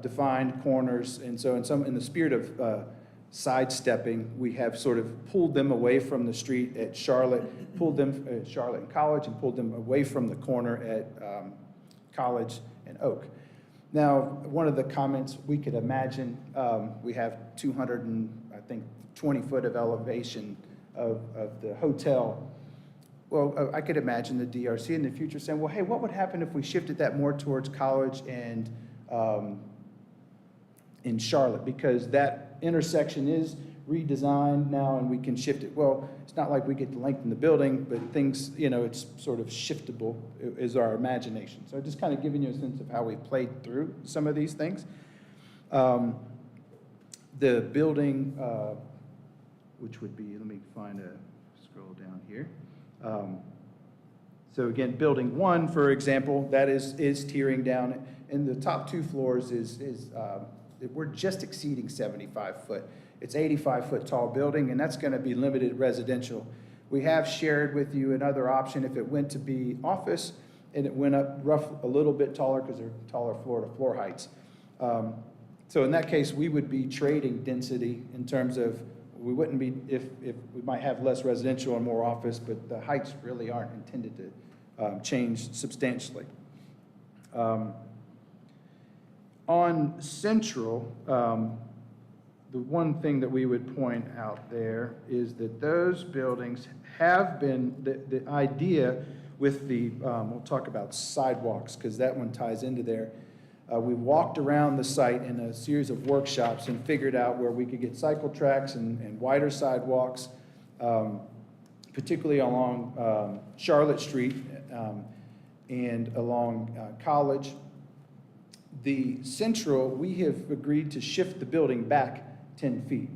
defined corners, and so in the spirit of sidestepping, we have sort of pulled them away from the street at Charlotte, pulled them at Charlotte and College, and pulled them away from the corner at College and Oak. Now, one of the comments we could imagine, we have 220 foot of elevation of the hotel. Well, I could imagine the DRC in the future saying, well, hey, what would happen if we shifted that more towards College and in Charlotte, because that intersection is redesigned now and we can shift it. Well, it's not like we get to lengthen the building, but things, it's sort of shiftable is our imagination. So just kind of giving you a sense of how we played through some of these things. The building, which would be, let me scroll down here. So again, building 1, for example, that is tearing down. And the top 2 floors we're just exceeding 75 foot. It's 85-foot tall building, and that's going to be limited residential. We have shared with you another option if it went to be office, and it went up a little bit taller because they're taller floor-to-floor heights. So in that case, we would be trading density in terms of, we wouldn't be, if we might have less residential and more office, but the heights really aren't intended to change substantially. On Central, the one thing that we would point out there is that those buildings have been, the idea with the, we'll talk about sidewalks because that one ties into there. We walked around the site in a series of workshops and figured out where we could get cycle tracks and wider sidewalks, particularly along Charlotte Street and along College. The Central, we have agreed to shift the building back 10 feet.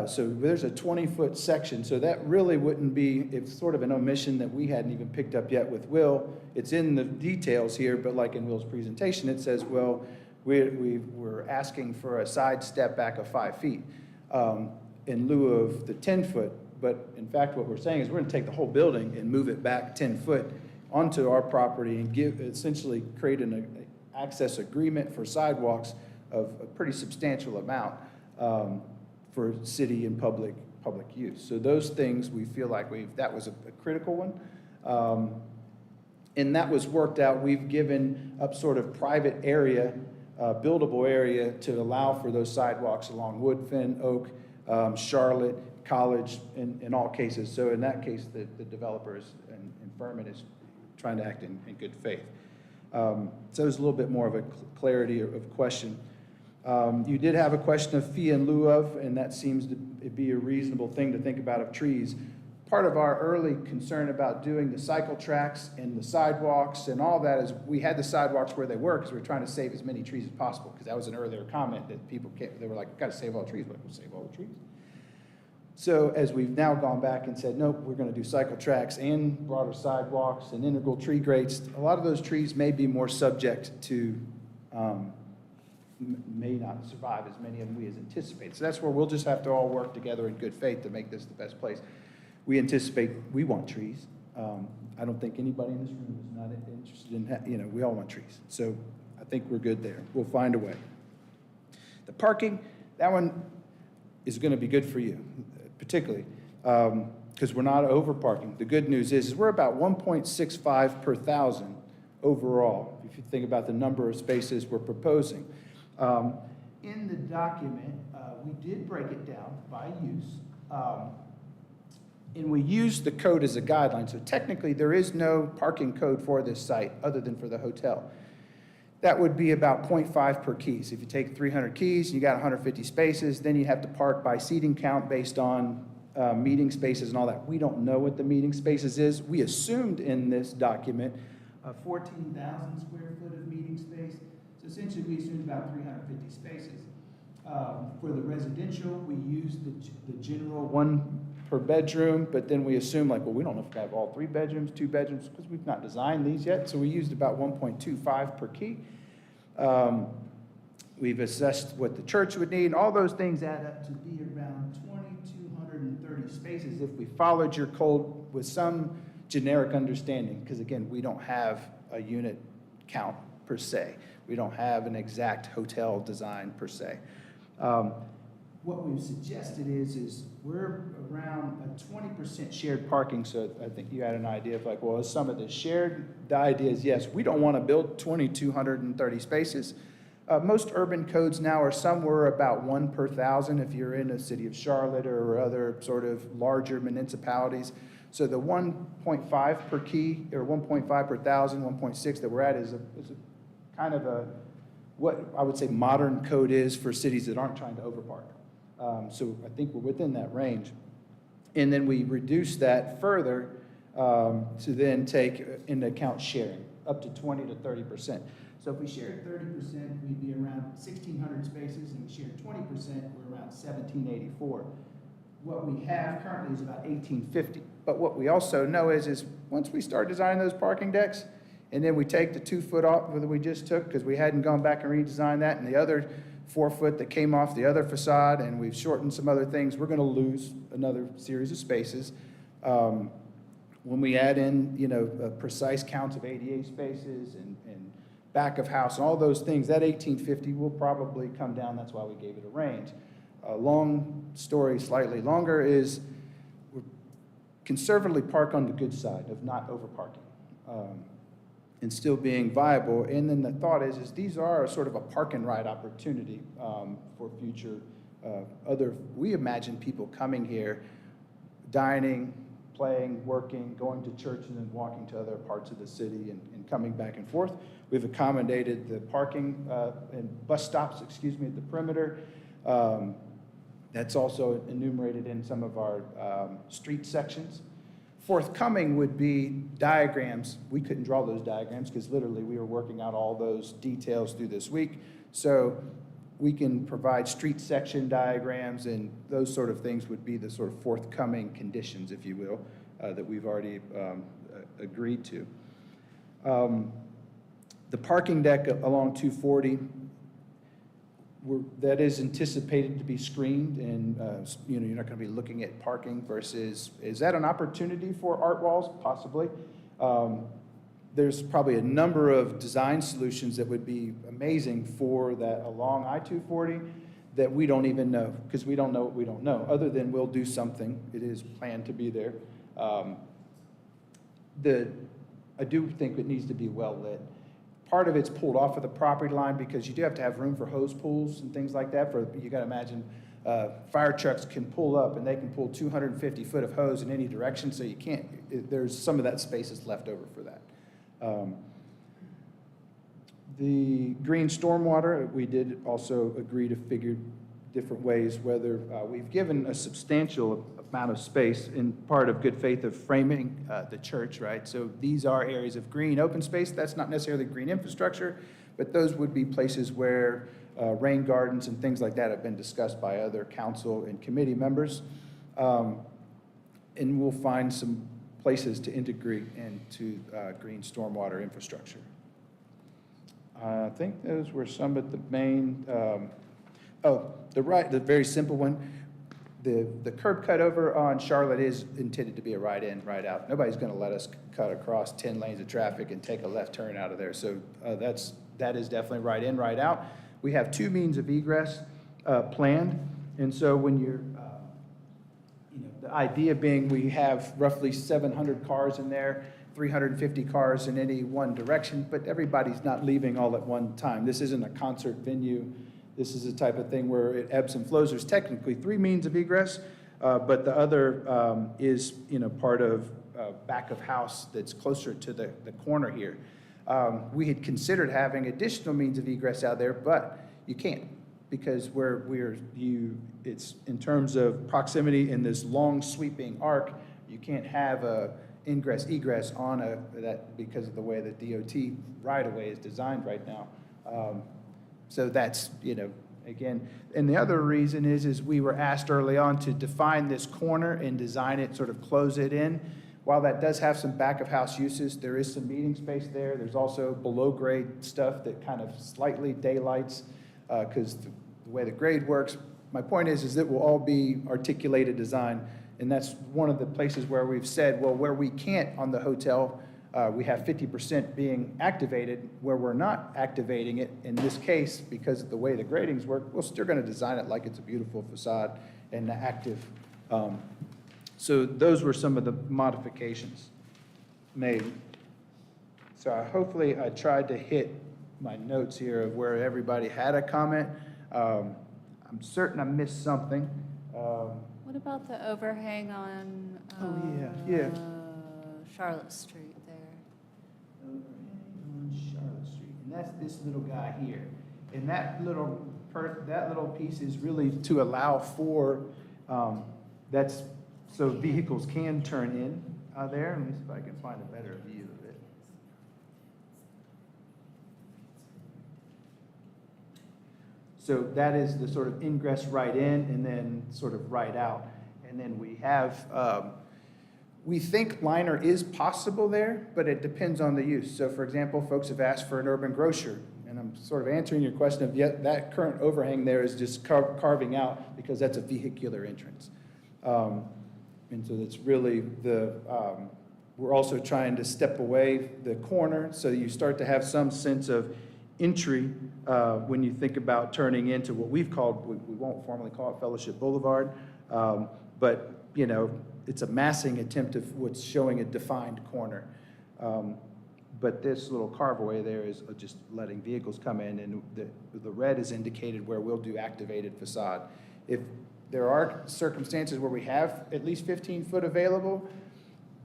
So there's a 20-foot section, so that really wouldn't be, it's sort of an omission that we hadn't even picked up yet with Will. It's in the details here, but like in Will's presentation, it says, well, we're asking for a side step back of 5 feet in lieu of the 10-foot. But in fact, what we're saying is we're gonna take the whole building and move it back 10 foot onto our property and essentially create an access agreement for sidewalks of a pretty substantial amount for city and public use. So those things, we feel like that was a critical one. And that was worked out. We've given up sort of private area, buildable area to allow for those sidewalks along Woodfin, Oak, Charlotte, College, in all cases. So in that case, the developers and Furman is trying to act in good faith. So there's a little bit more of a clarity of question. You did have a question of fee in lieu of, and that seems to be a reasonable thing to think about of trees. Part of our early concern about doing the cycle tracks and the sidewalks and all that is we had the sidewalks where they were because we were trying to save as many trees as possible, because that was an earlier comment that people they were like, got to save all the trees. We'll save all the trees. So as we've now gone back and said, nope, we're going to do cycle tracks and broader sidewalks and integral tree grates, a lot of those trees may be more subject to, may not survive as many of them we as anticipated. So that's where we'll just have to all work together in good faith to make this the best place. We anticipate we want trees. I don't think anybody in this room is not interested in, we all want trees. So I think we're good there. We'll find a way. The parking, that one is going to be good for you, particularly because we're not over parking. The good news is we're about 1.65 per thousand overall, if you think about the number of spaces we're proposing. In the document, we did break it down by use, and we used the code as a guideline. So technically, there is no parking code for this site other than for the hotel. That would be about 0.5 per key. So if you take 300 keys, you got 150 spaces, then you have to park by seating count based on meeting spaces and all that. We don't know what the meeting spaces is. We assumed in this document 14,000 square foot of meeting space. So essentially, we assumed about 350 spaces. For the residential, we used the general 1 per bedroom, but then we assume like, well, we don't know if we have all 3 bedrooms, 2 bedrooms, because we've not designed these yet. So we used about 1.25 per key. We've assessed what the church would need. All those things add up to be around 2,230 spaces if we followed your code with some generic understanding, because again, we don't have a unit count per se. We don't have an exact hotel design per se. What we've suggested is we're around a 20% shared parking, so I think you had an idea of like, well, is some of this shared? The idea is yes, we don't want to build 2,230 spaces. Most urban codes now are somewhere about 1 per thousand if you're in a city of Charlotte or other sort of larger municipalities. So the 1.5 per key or 1.5 per thousand, 1.6 that we're at is a kind of a what I would say modern code is for cities that aren't trying to overpark. So I think we're within that range. And then we reduce that further to then take into account sharing, up to 20 to 30%. So if we shared 30%, we'd be around 1,600 spaces, and we shared 20%, we're around 1,784. What we have currently is about 1,850. But what we also know is once we start designing those parking decks, and then we take the 2 foot off that we just took, because we hadn't gone back and redesigned that, and the other 4 foot that came off the other facade, and we've shortened some other things, we're gonna lose another series of spaces. When we add in, a precise count of ADA spaces and back of house and all those things, that 1,850 will probably come down. That's why we gave it a range. Long story, slightly longer, is we conservatively park on the good side of not overparking and still being viable. And then the thought is these are sort of a park and ride opportunity for future we imagine people coming here, dining, playing, working, going to churches and walking to other parts of the city and coming back and forth. We've accommodated the parking and bus stops, at the perimeter. That's also enumerated in some of our street sections. Forthcoming would be diagrams. We couldn't draw those diagrams because literally we were working out all those details through this week. So we can provide street section diagrams, and those sort of things would be the sort of forthcoming conditions, if you will, that we've already agreed to. The parking deck along 240, that is anticipated to be screened, and you're not going to be looking at parking versus, is that an opportunity for art walls? Possibly. There's probably a number of design solutions that would be amazing for that along I-240 that we don't even know, because we don't know what we don't know, other than we'll do something. It is planned to be there. I do think it needs to be well lit. Part of it's pulled off of the property line because you do have to have room for hose pools and things like that. You got to imagine fire trucks can pull up and they can pull 250 foot of hose in any direction, so you can't, there's some of that space is left over for that. The green stormwater, we did also agree to figure different ways, whether we've given a substantial amount of space in part of good faith of framing the church, right? So these are areas of green open space. That's not necessarily green infrastructure, but those would be places where rain gardens and things like that have been discussed by other council and committee members. And we'll find some places to integrate into green stormwater infrastructure. I think those were some of the main, the very simple one. The curb cut over on Charlotte is intended to be a right in, right out. Nobody's going to let us cut across 10 lanes of traffic and take a left turn out of there. So that is definitely right in, right out. We have 2 means of egress planned. And so when you're, the idea being we have roughly 700 cars in there, 350 cars in any one direction, but everybody's not leaving all at one time. This isn't a concert venue. This is a type of thing where it ebbs and flows. There's technically 3 means of egress, but the other is, part of back of house that's closer to the corner here. We had considered having additional means of egress out there, but you can't, because it's in terms of proximity in this long sweeping arc, you can't have a ingress egress on that because of the way the DOT right-of-way is designed right now. So that's, again, and the other reason is we were asked early on to define this corner and design it, sort of close it in. While that does have some back of house uses, there is some meeting space there. There's also below grade stuff that kind of slightly daylights because the way the grade works. My point is it will all be articulated design, and that's one of the places where we've said, well, where we can't on the hotel, we have 50% being activated. Where we're not activating it, in this case, because of the way the gradings work, we're still going to design it like it's a beautiful facade and active. So those were some of the modifications made. So hopefully I tried to hit my notes here of where everybody had a comment. I'm certain I missed something. What about the overhang on yeah. Charlotte Street there? Overhang on Charlotte Street, and that's this little guy here. And that little piece is really to allow for, that's, so vehicles can turn in there. Let me see if I can find a better view of it. So that is the sort of ingress right in and then sort of right out. And then we have, we think liner is possible there, but it depends on the use. So for example, folks have asked for an urban grocer, and I'm sort of answering your question of, yeah, that current overhang there is just carving out because that's a vehicular entrance. And so it's really we're also trying to step away the corner, so you start to have some sense of entry when you think about turning into what we've called, we won't formally call it Fellowship Boulevard, but, you know, it's a massing attempt of what's showing a defined corner. But this little carveaway there is just letting vehicles come in, and the red is indicated where we'll do activated facade. If there are circumstances where we have at least 15 foot available,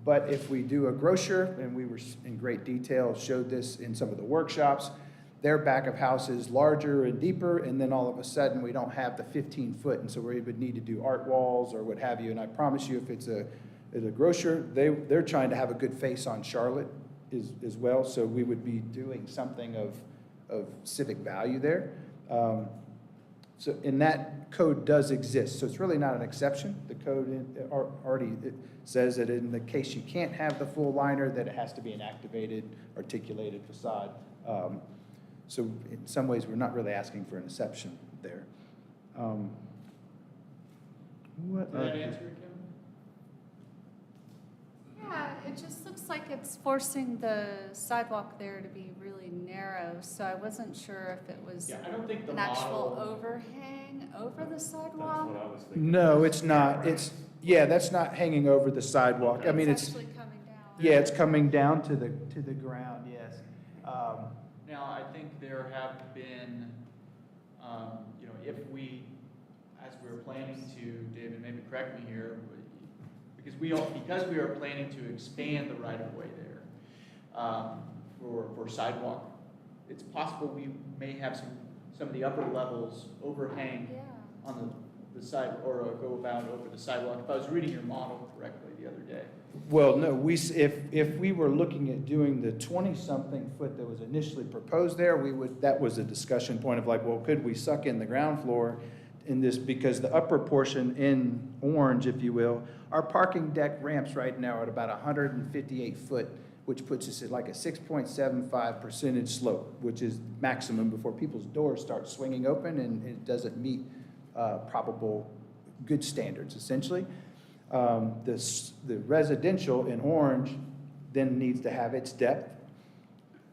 but if we do a grocer, and we were in great detail, showed this in some of the workshops, their back of house is larger and deeper, and then all of a sudden, we don't have the 15 foot, and so we would need to do art walls or what have you. And I promise you, if it's a grocer, they're trying to have a good face on Charlotte as well, so we would be doing something of civic value there. So, and that code does exist, so it's really not an exception. The code already says that in the case you can't have the full liner, that it has to be an activated, articulated facade. So in some ways, we're not really asking for an exception there. Did that answer it, Kevin? Yeah, it just looks like it's forcing the sidewalk there to be really narrow, so I wasn't sure if it was Yeah, I don't think the an actual model. overhang over the That's sidewalk. what I was thinking. No, it's not. Yeah, that's not hanging over the sidewalk. I mean, It's actually coming down. yeah, it's coming down to the ground, yes. Now, I think there have been, you know, if we, as we were planning to, David, maybe correct me here, because we are planning to expand the right-of-way there for sidewalk, it's possible we may have some of the upper levels overhang Yeah. on the side, or go about over the sidewalk, if I was reading your model correctly the other day. Well, no, if we were looking at doing the 20-something foot that was initially proposed there, that was a discussion point of like, well, could we suck in the ground floor in this, because the upper portion in orange, if you will, our parking deck ramps right now are at about 158 foot, which puts us at like a 6.75% slope, which is maximum before people's doors start swinging open, and it doesn't meet probable good standards, essentially. The residential in orange then needs to have its depth.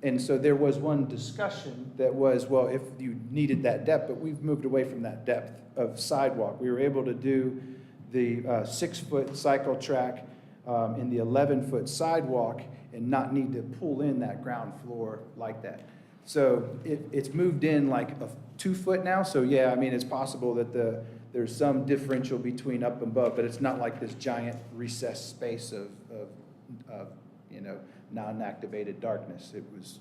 And so there was one discussion that was, well, if you needed that depth, but we've moved away from that depth of sidewalk. We were able to do the 6-foot cycle track in the 11-foot sidewalk and not need to pull in that ground floor like that. So it's moved in like a 2-foot now. So yeah, I mean, it's possible that there's some differential between up and above, but it's not like this giant recessed space of you know, non-activated darkness. It was,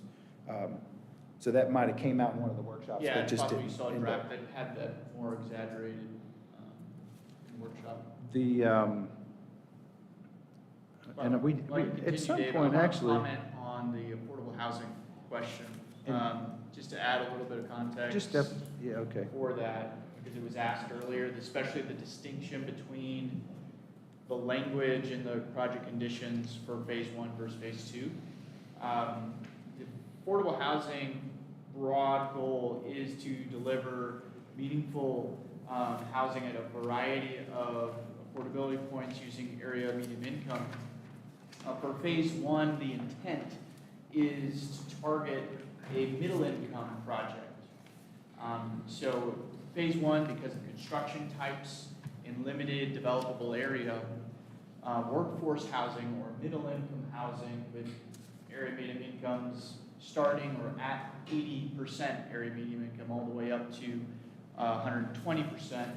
so that might have came out in one of the workshops. Yeah, but I just thought we didn't saw a end draft up. that had that more exaggerated in workshop. And we While you continue, at some Dave, point, I want to actually, comment on the affordable housing question, just to add a little bit of context. yeah, okay. For that, because it was asked earlier, especially the distinction between the language and the project conditions for phase 1 versus phase 2. The affordable housing broad goal is to deliver meaningful housing at a variety of affordability points using area median income. For phase 1, the intent is to target a middle income project. So phase 1, because of construction types and limited developable area, workforce housing or middle income housing with area median incomes starting or at 80% area median income all the way up to 120%.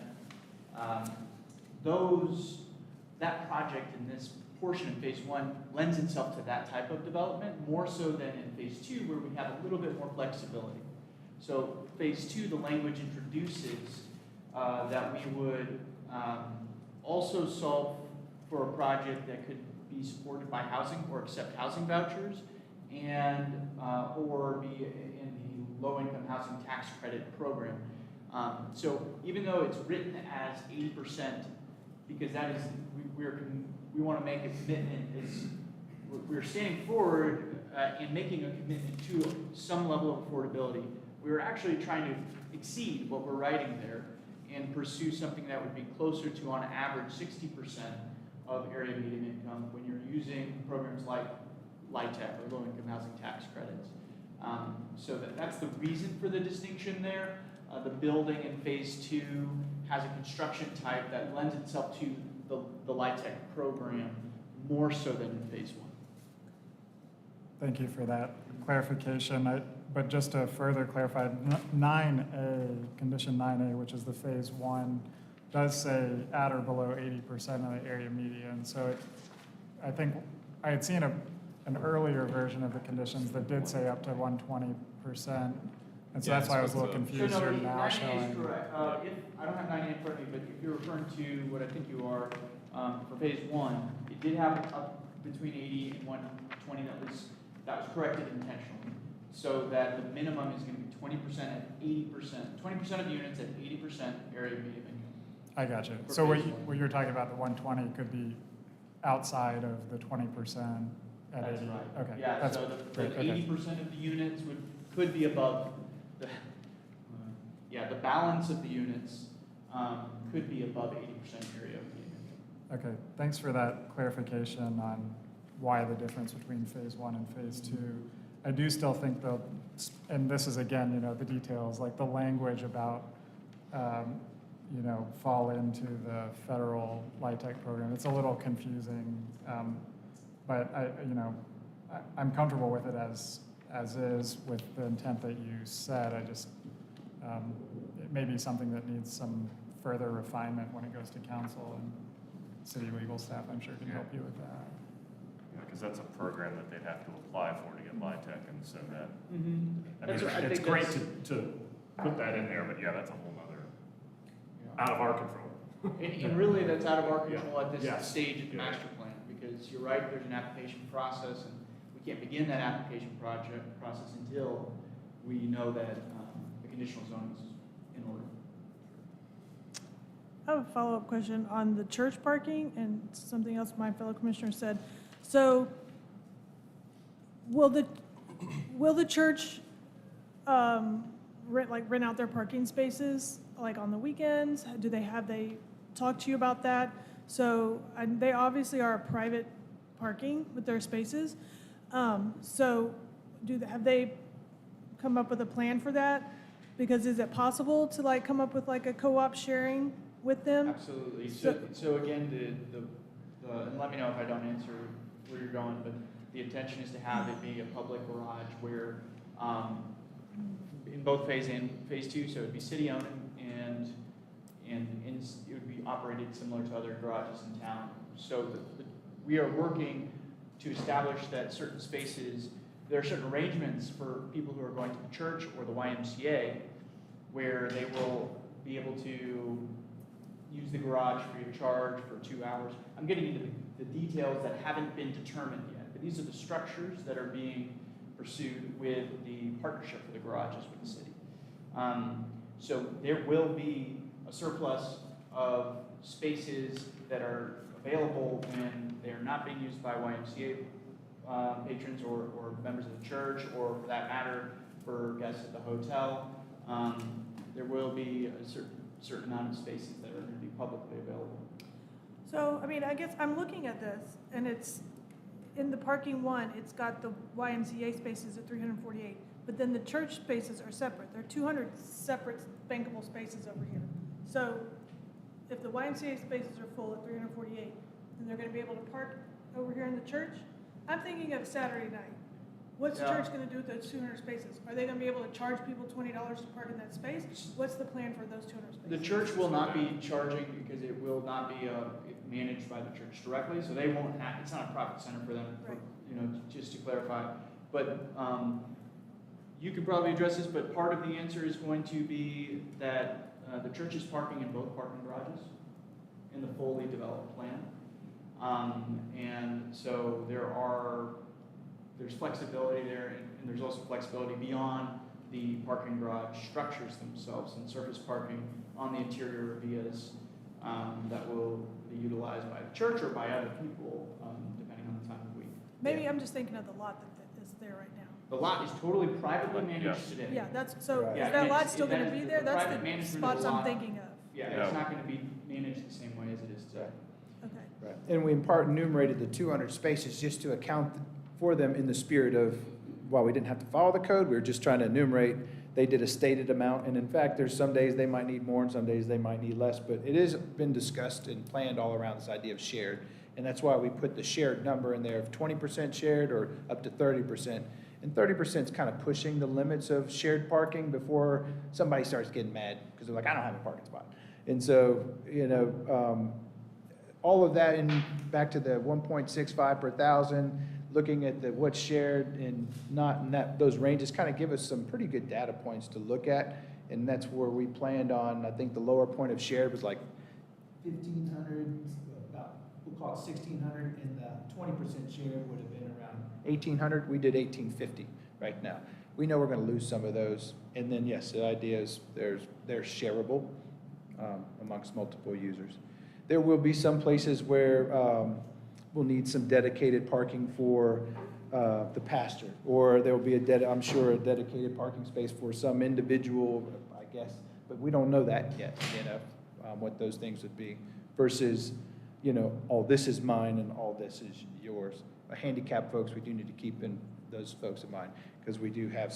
That project in this portion of phase 1 lends itself to that type of development more so than in phase 2, where we have a little bit more flexibility. So phase 2, the language introduces that we would also solve for a project that could be supported by housing or accept housing vouchers and or be in the low-income housing tax credit program. So even though it's written as 80%, because that is, we want to make a commitment, is we're standing forward and making a commitment to some level of affordability. We're actually trying to exceed what we're writing there and pursue something that would be closer to, on average, 60% of area median income when you're using programs like LIHTC or low-income housing tax credits. So that's the reason for the distinction there. The building in phase 2 has a construction type that lends itself to the LIHTC program more so than in phase 1. Thank you for that clarification. But just to further clarify, 9A, condition 9A, which is the phase 1, does say at or below 80% of the area median. So I think I had seen an earlier version of the conditions that did say up to 120%. And so Yeah, that's why I was a so little it's confused here now 9A is showing. correct. I don't have 9A in front of me, but if you're referring to what I think you are, for phase 1, it did have up between 80 and 120 that was corrected intentionally, so that the minimum is going to be 20% at 80%, 20% of the units at 80% area median income. I got you. For So phase 1. what you're talking about, the 120 could be outside of the 20% at 80? That's right. Okay. Yeah, that's so the great. Okay. 80% of the units could be above the, the balance of the units could be above 80% area median income. Okay, thanks for that clarification on why the difference between phase 1 and phase 2. I do still think though, and this is again, the details, like the language about, fall into the federal LIHTC program. It's a little confusing, but I'm comfortable with it as is with the intent that you said. I just, it may be something that needs some further refinement when it goes to council, and city legal staff, I'm sure, can help you with that. Because that's a program that they'd have to apply for to get LIHTC, and so that, I That's mean, what I it's think great that's- to put that in there, but yeah, that's a whole nother, out of our control. And really, that's out of our control at this Yeah. stage of the Yeah. master plan, because you're right, there's an application process, and we can't begin that application process until we know that the conditional zoning is in order. I have a follow-up question on the church parking and something else my fellow commissioner said. So will the church rent out their parking spaces like on the weekends? Have they talked to you about that? So they obviously are private parking with their spaces. So have they come up with a plan for that? Because is it possible to come up with a co-op sharing with them? Absolutely. So again, and let me know if I don't answer where you're going, but the intention is to have it be a public garage where, in both phase and phase 2, so it'd be city-owned and it would be operated similar to other garages in town. So we are working to establish that certain spaces, there are certain arrangements for people who are going to the church or the YMCA where they will be able to use the garage free of charge for 2 hours. I'm getting into the details that haven't been determined yet, but these are the structures that are being pursued with the partnership for the garages with the city. So there will be a surplus of spaces that are available when they are not being used by YMCA patrons or members of the church, or for that matter, for guests at the hotel. There will be a certain amount of spaces that are going to be publicly available. So, I guess I'm looking at this, and it's, in the parking one, it's got the YMCA spaces at 348, but then the church spaces are separate. There are 200 separate bankable spaces over here. So, if the YMCA spaces are full at 348, then they're gonna be able to park over here in the church? I'm thinking of Saturday night. What's the church gonna do with those 200 spaces? Are they gonna be able to charge people $20 to park in that space? What's the plan for those 200 spaces? The church will not be charging because it will not be managed by the church directly, so they won't have, it's not a profit center for them, Right. just to clarify. But You could probably address this, but part of the answer is going to be that the church is parking in both parking garages in the fully developed plan. And so there's flexibility there, and there's also flexibility beyond the parking garage structures themselves and surface parking on the interior vias that will be utilized by the church or by other people, depending on the time of week. Maybe I'm just thinking of the lot that is there right now. The lot is totally privately managed today. Yeah, that's, so Right. is Yeah, that lot it's- still that gonna is be the there? That's private the management of the spots I'm lot. thinking of. Yeah, Yeah. it's not gonna be managed the same way as it is today. Okay. Right. And we in part enumerated the 200 spaces just to account for them in the spirit of, while we didn't have to follow the code, we were just trying to enumerate. They did a stated amount, and in fact, there's some days they might need more and some days they might need less, but it has been discussed and planned all around this idea of shared. And that's why we put the shared number in there of 20% shared or up to 30%. And 30% is kind of pushing the limits of shared parking before somebody starts getting mad because they're like, I don't have a parking spot. And so, all of that in back to the 1.65 per thousand, looking at the what's shared and not in those ranges kind of give us some pretty good data points to look at. And that's where we planned on, I think the lower point of shared was like 1,500, about, we'll call it 1,600, and the 20% shared would have been around 1,800. We did 1,850 right now. We know we're going to lose some of those. And then, yes, the idea is they're shareable amongst multiple users. There will be some places where we'll need some dedicated parking for the pastor, or there will be I'm sure, a dedicated parking space for some individual, I guess, but we don't know that yet, what those things would be, versus, all this is mine and all this is yours. Handicapped folks, we do need to keep those folks in mind, because we do have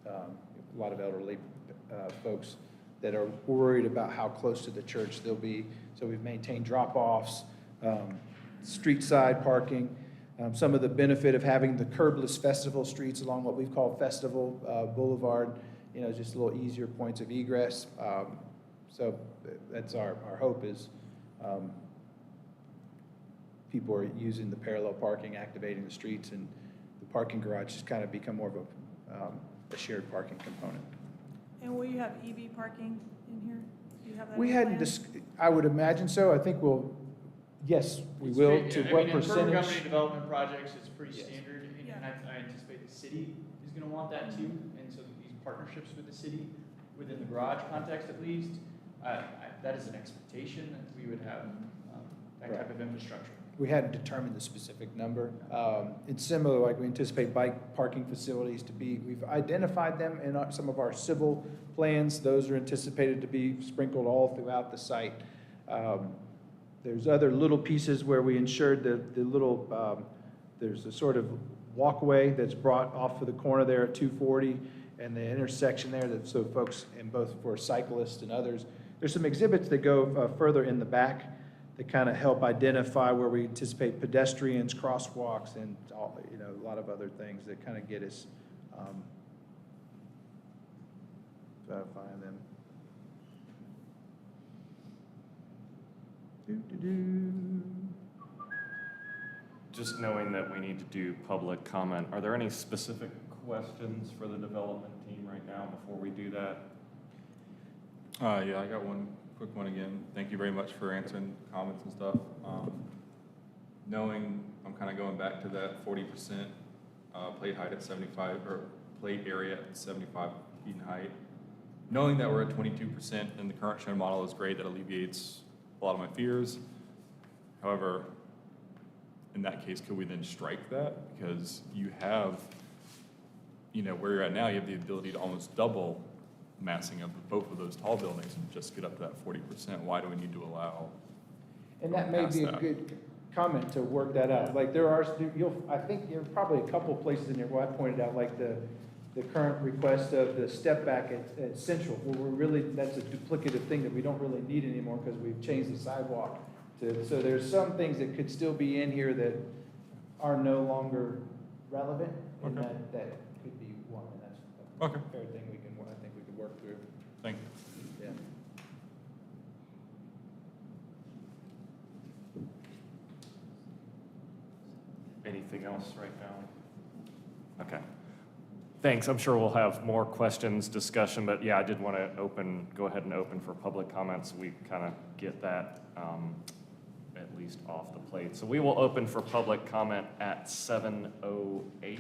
a lot of elderly folks that are worried about how close to the church they'll be. So we've maintained drop-offs, street side parking, some of the benefit of having the curbless festival streets along what we've called Festival Boulevard, just a little easier points of egress. So that's our hope is people are using the parallel parking, activating the streets, and the parking garage has kind of become more of a shared parking component. And will you have EV parking in here? Do you have that? We in hadn't, plan? I would imagine so. I think yes, we will. To what In percentage? company development projects, it's pretty Yes. standard, and Yeah. I anticipate the city is gonna want that too, and so these partnerships with the city, within the garage context at least, that is an expectation that we would have that Right. type of infrastructure. We hadn't determined the specific number. It's similar, like we anticipate bike parking facilities to be, we've identified them in some of our civil plans. Those are anticipated to be sprinkled all throughout the site. There's other little pieces where we ensured the little, there's a sort of walkway that's brought off of the corner there at 240 and the intersection there, so folks, and both for cyclists and others. There's some exhibits that go further in the back that kind of help identify where we anticipate pedestrians, crosswalks, and all, a lot of other things that kind of get us find them. Just knowing that we need to do public comment, are there any specific questions for the development team right now before we do that? Yeah, I got one quick one again. Thank you very much for answering comments and stuff. Knowing, I'm kind of going back to that 40% plate height at 75, or plate area at 75 feet in height. Knowing that we're at 22% and the current shown model is great, that alleviates a lot of my fears. However, in that case, could we then strike that? Because you have, where you're at now, you have the ability to almost double massing of both of those tall buildings and just get up to that 40%. Why do we need to allow? And that may be a good comment to work that out. Like I think there are probably a couple of places in there where I pointed out, like the current request of the step back at Central, where that's a duplicative thing that we don't really need anymore because we've changed the sidewalk. So there's some things that could still be in here that are no longer relevant, and Okay. that could be one, and that's Okay. a fair thing I think we could work through. Thank you. Yeah. Anything else right now? Okay. Thanks. I'm sure we'll have more questions, discussion, but yeah, I did want to go ahead and open for public comments. We kind of get that at least off the plate. So we will open for public comment at 7:08.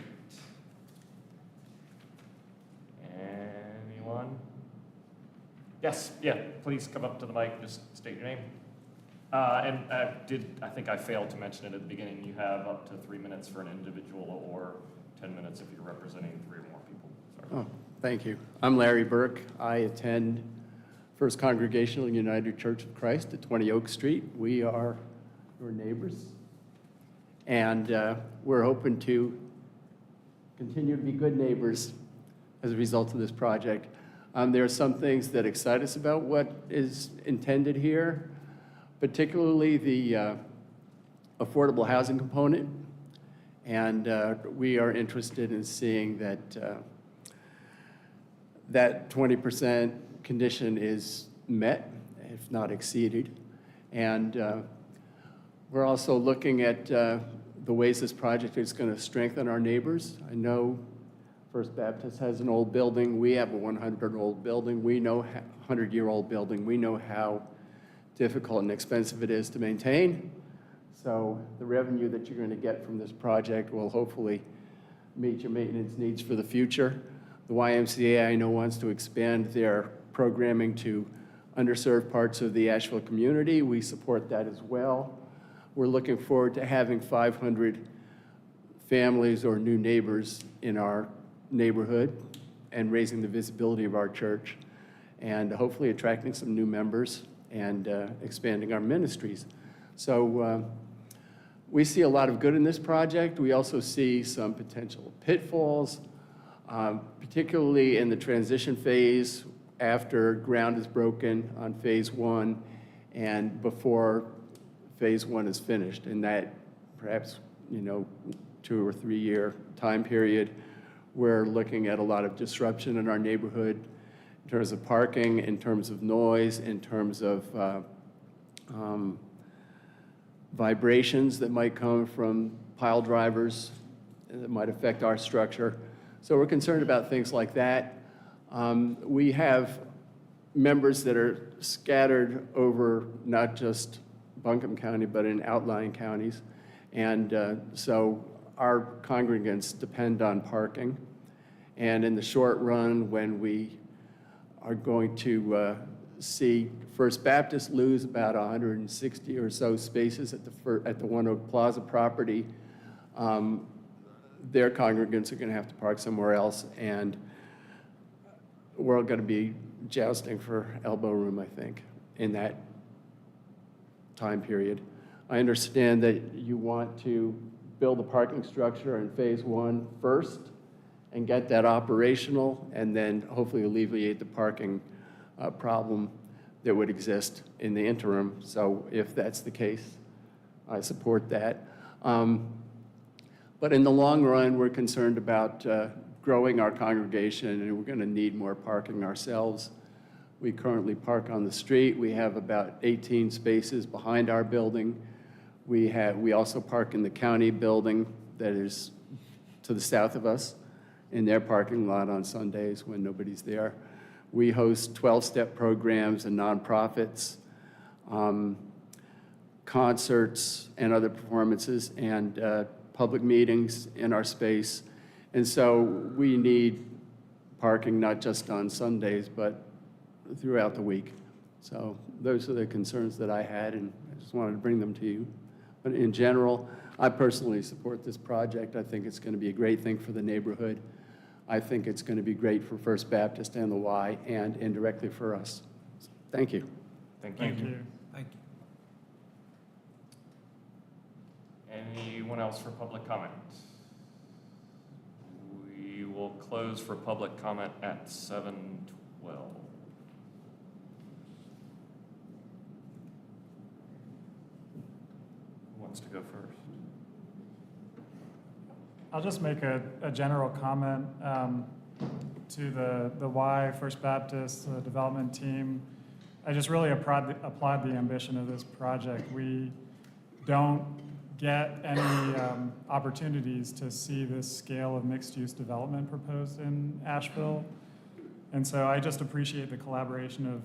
Anyone? Yes, yeah, please come up to the mic, just state your name. And I think I failed to mention it at the beginning, you have up to 3 minutes for an individual or 10 minutes if you're representing 3 or more people. Sorry. Oh, thank you. I'm Larry Burke. I attend First Congregational United Church of Christ at 20 Oak Street. We are your neighbors, and we're hoping to continue to be good neighbors as a result of this project. There are some things that excite us about what is intended here, particularly the affordable housing component, and we are interested in seeing that that 20% condition is met, if not exceeded. And we're also looking at the ways this project is going to strengthen our neighbors. I know First Baptist has an old building. We have a 100-year-old building. We know 100-year-old building. We know how difficult and expensive it is to maintain. So the revenue that you're going to get from this project will hopefully meet your maintenance needs for the future. The YMCA, I know, wants to expand their programming to underserved parts of the Asheville community. We support that as well. We're looking forward to having 500 families or new neighbors in our neighborhood and raising the visibility of our church and hopefully attracting some new members and expanding our ministries. So we see a lot of good in this project. We also see some potential pitfalls, particularly in the transition phase after ground is broken on phase 1 and before phase 1 is finished. In that perhaps, 2 or 3 year time period, we're looking at a lot of disruption in our neighborhood in terms of parking, in terms of noise, in terms of vibrations that might come from pile drivers that might affect our structure. So we're concerned about things like that. We have members that are scattered over not just Buncombe County, but in outlying counties. And so our congregants depend on parking. And in the short run, when we are going to see First Baptist lose about 160 or so spaces at the One Oak Plaza property, their congregants are going to have to park somewhere else, and we're going to be jousting for elbow room, I think, in that time period. I understand that you want to build a parking structure in phase 1 first and get that operational, and then hopefully alleviate the parking problem that would exist in the interim. So if that's the case, I support that. But in the long run, we're concerned about growing our congregation, and we're going to need more parking ourselves. We currently park on the street. We have about 18 spaces behind our building. We also park in the county building that is to the south of us in their parking lot on Sundays when nobody's there. We host 12-step programs and nonprofits, concerts and other performances, and public meetings in our space. And so we need parking not just on Sundays, but throughout the week. So those are the concerns that I had, and I just wanted to bring them to you. But in general, I personally support this project. I think it's going to be a great thing for the neighborhood. I think it's going to be great for First Baptist and the Y, and indirectly for us. So, thank you. Thank you. Thank you. Thank you. Anyone else for public comment? We will close for public comment at 7:12. Who wants to go first? I'll just make a general comment to the Y First Baptist, the development team. I just really applaud the ambition of this project. We don't get any opportunities to see this scale of mixed-use development proposed in Asheville. And so I just appreciate the collaboration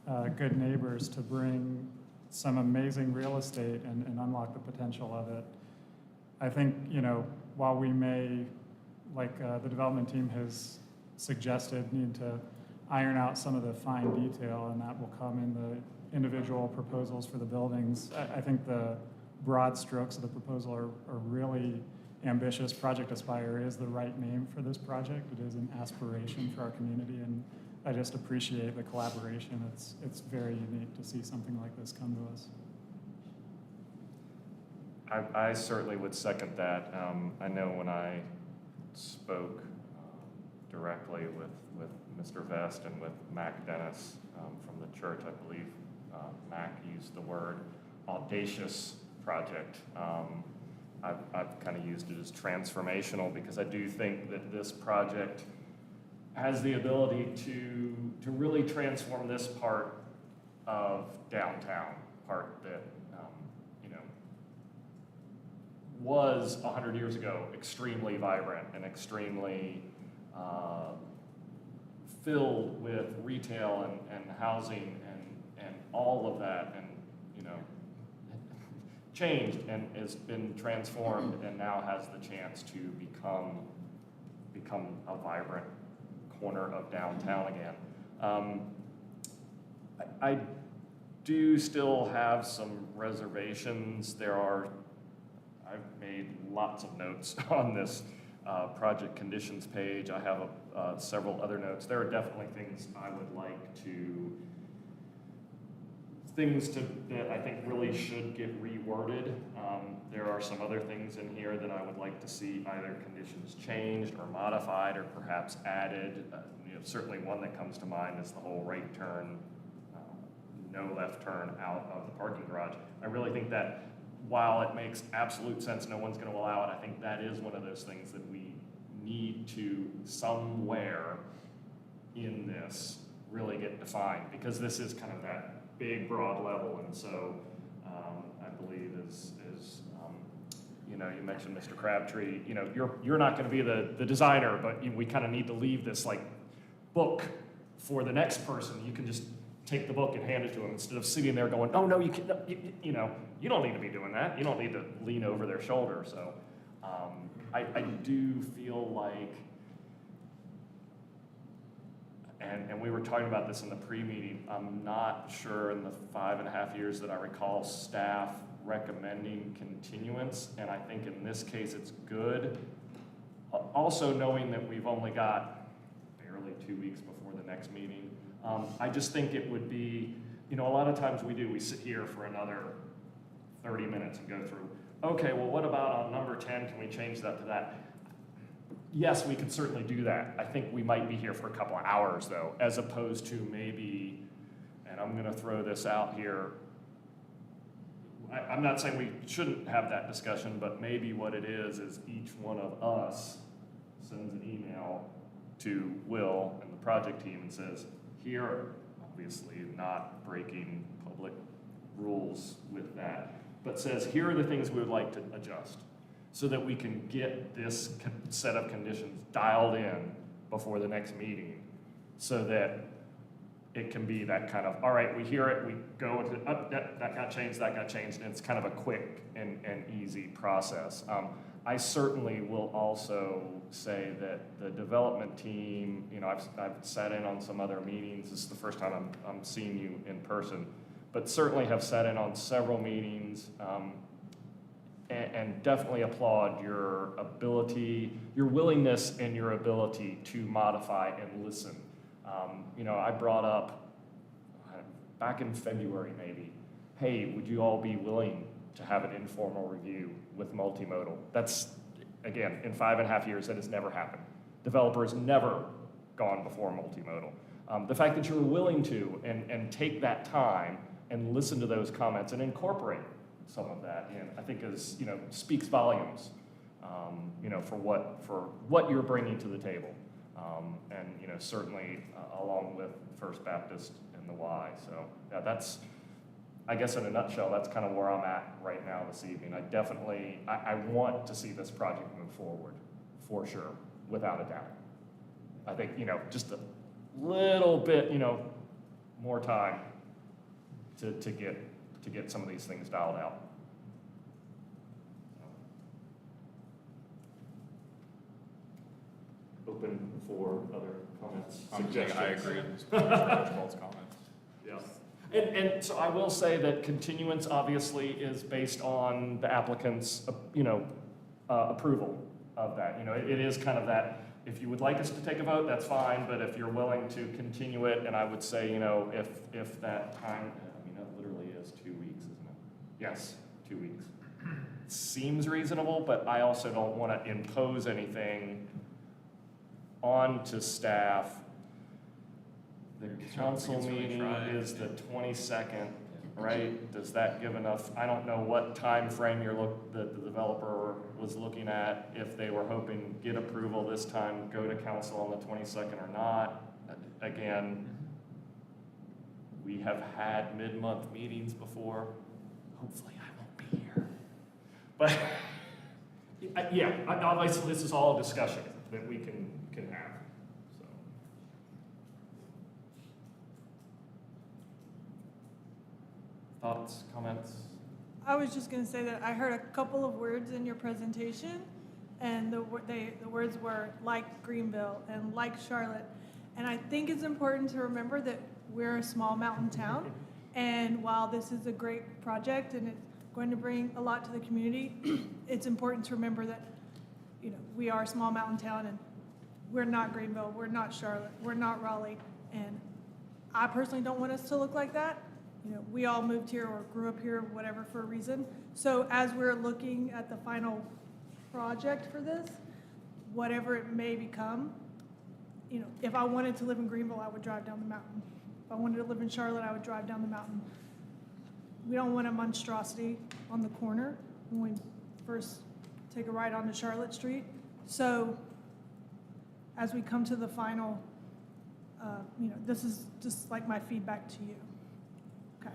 of good neighbors to bring some amazing real estate and unlock the potential of it. I think, you know, while we may, like the development team has suggested, need to iron out some of the fine detail, and that will come in the individual proposals for the buildings. I think the broad strokes of the proposal are really ambitious. Project Aspire is the right name for this project. It is an aspiration for our community, and I just appreciate the collaboration. It's very unique to see something like this come to us. I certainly would second that. I know when I spoke directly with Mr. Vest and with Mac Dennis from the church, I believe Mac used the word audacious project. I've kind of used it as transformational because I do think that this project has the ability to really transform this part of downtown, part that was 100 years ago extremely vibrant and extremely filled with retail and housing and all of that, and changed and has been transformed and now has the chance to become a vibrant corner of downtown again. I do still have some reservations. I've made lots of notes on this project conditions page. I have several other notes. There are definitely things I would like that I think really should get reworded. There are some other things in here that I would like to see either conditions changed or modified or perhaps added. Certainly one that comes to mind is the whole right turn, no left turn out of the parking garage. I really think that while it makes absolute sense, no one's going to allow it, I think that is one of those things that we need to somewhere in this really get defined, because this is kind of that big, broad level. And so I believe is you mentioned Mr. Crabtree, you're not going to be the designer, but we kind of need to leave this like book for the next person. You can just take the book and hand it to them instead of sitting there going, oh no, you can, you don't need to be doing that. You don't need to lean over their shoulder. So I do feel like, and we were talking about this in the pre-meeting, I'm not sure in the 5.5 years that I recall staff recommending continuance, and I think in this case it's good. Also knowing that we've only got barely 2 weeks before the next meeting, I just think it would be, a lot of times we sit here for another 30 minutes and go through, okay, well what about on number 10, can we change that to that? Yes, we could certainly do that. I think we might be here for a couple of hours though, as opposed to maybe, and I'm gonna throw this out here, I'm not saying we shouldn't have that discussion, but maybe what it is each one of us sends an email to Will and the project team and says, here, obviously not breaking public rules with that, but says, here are the things we would like to adjust so that we can get this set of conditions dialed in before the next meeting so that it can be that kind of, all right, we hear it, we go into, that got changed, and it's kind of a quick and easy process. I certainly will also say that the development team, I've sat in on some other meetings. This is the first time I'm seeing you in person, but certainly have sat in on several meetings and definitely applaud your ability, your willingness and your ability to modify and listen. I brought up back in February maybe, hey, would you all be willing to have an informal review with multimodal? That's, again, in 5.5 years, that has never happened. Developers never gone before multimodal. The fact that you were willing to and take that time and listen to those comments and incorporate some of that in, I think speaks volumes, for what you're bringing to the table. And certainly along with First Baptist and the Y. So yeah, I guess in a nutshell, that's kind of where I'm at right now this evening. I want to see this project move forward, for sure, without a doubt. I think, just a little bit, more time to get some of these things dialed out. Open for other comments, I'm saying I suggestions. agree with Archibald's comments. Yeah. And so I will say that continuance obviously is based on the applicant's, approval of that. It is kind of that, if you would like us to take a vote, that's fine, but if you're willing to continue it, and I would say, if that time, it literally is 2 weeks, isn't it? Yes, 2 weeks. Seems reasonable, but I also don't want to impose anything onto staff. The council meeting is the 22nd, right? Does that give enough? I don't know what time frame the developer was looking at, if they were hoping to get approval this time, go to council on the 22nd or not. Again, we have had mid-month meetings before. Hopefully I won't be here. But yeah, obviously this is all a discussion that we can have. So. Thoughts, comments? I was just going to say that I heard a couple of words in your presentation, and the words were like Greenville and like Charlotte. And I think it's important to remember that we're a small mountain town, and while this is a great project and it's going to bring a lot to the community, it's important to remember that, we are a small mountain town, and we're not Greenville, we're not Charlotte, we're not Raleigh, and I personally don't want us to look like that. We all moved here or grew up here, whatever, for a reason. So as we're looking at the final project for this, whatever it may become, if I wanted to live in Greenville, I would drive down the mountain. If I wanted to live in Charlotte, I would drive down the mountain. We don't want a monstrosity on the corner when we first take a ride onto Charlotte Street. So as we come to the final, this is just like my feedback to you. Okay.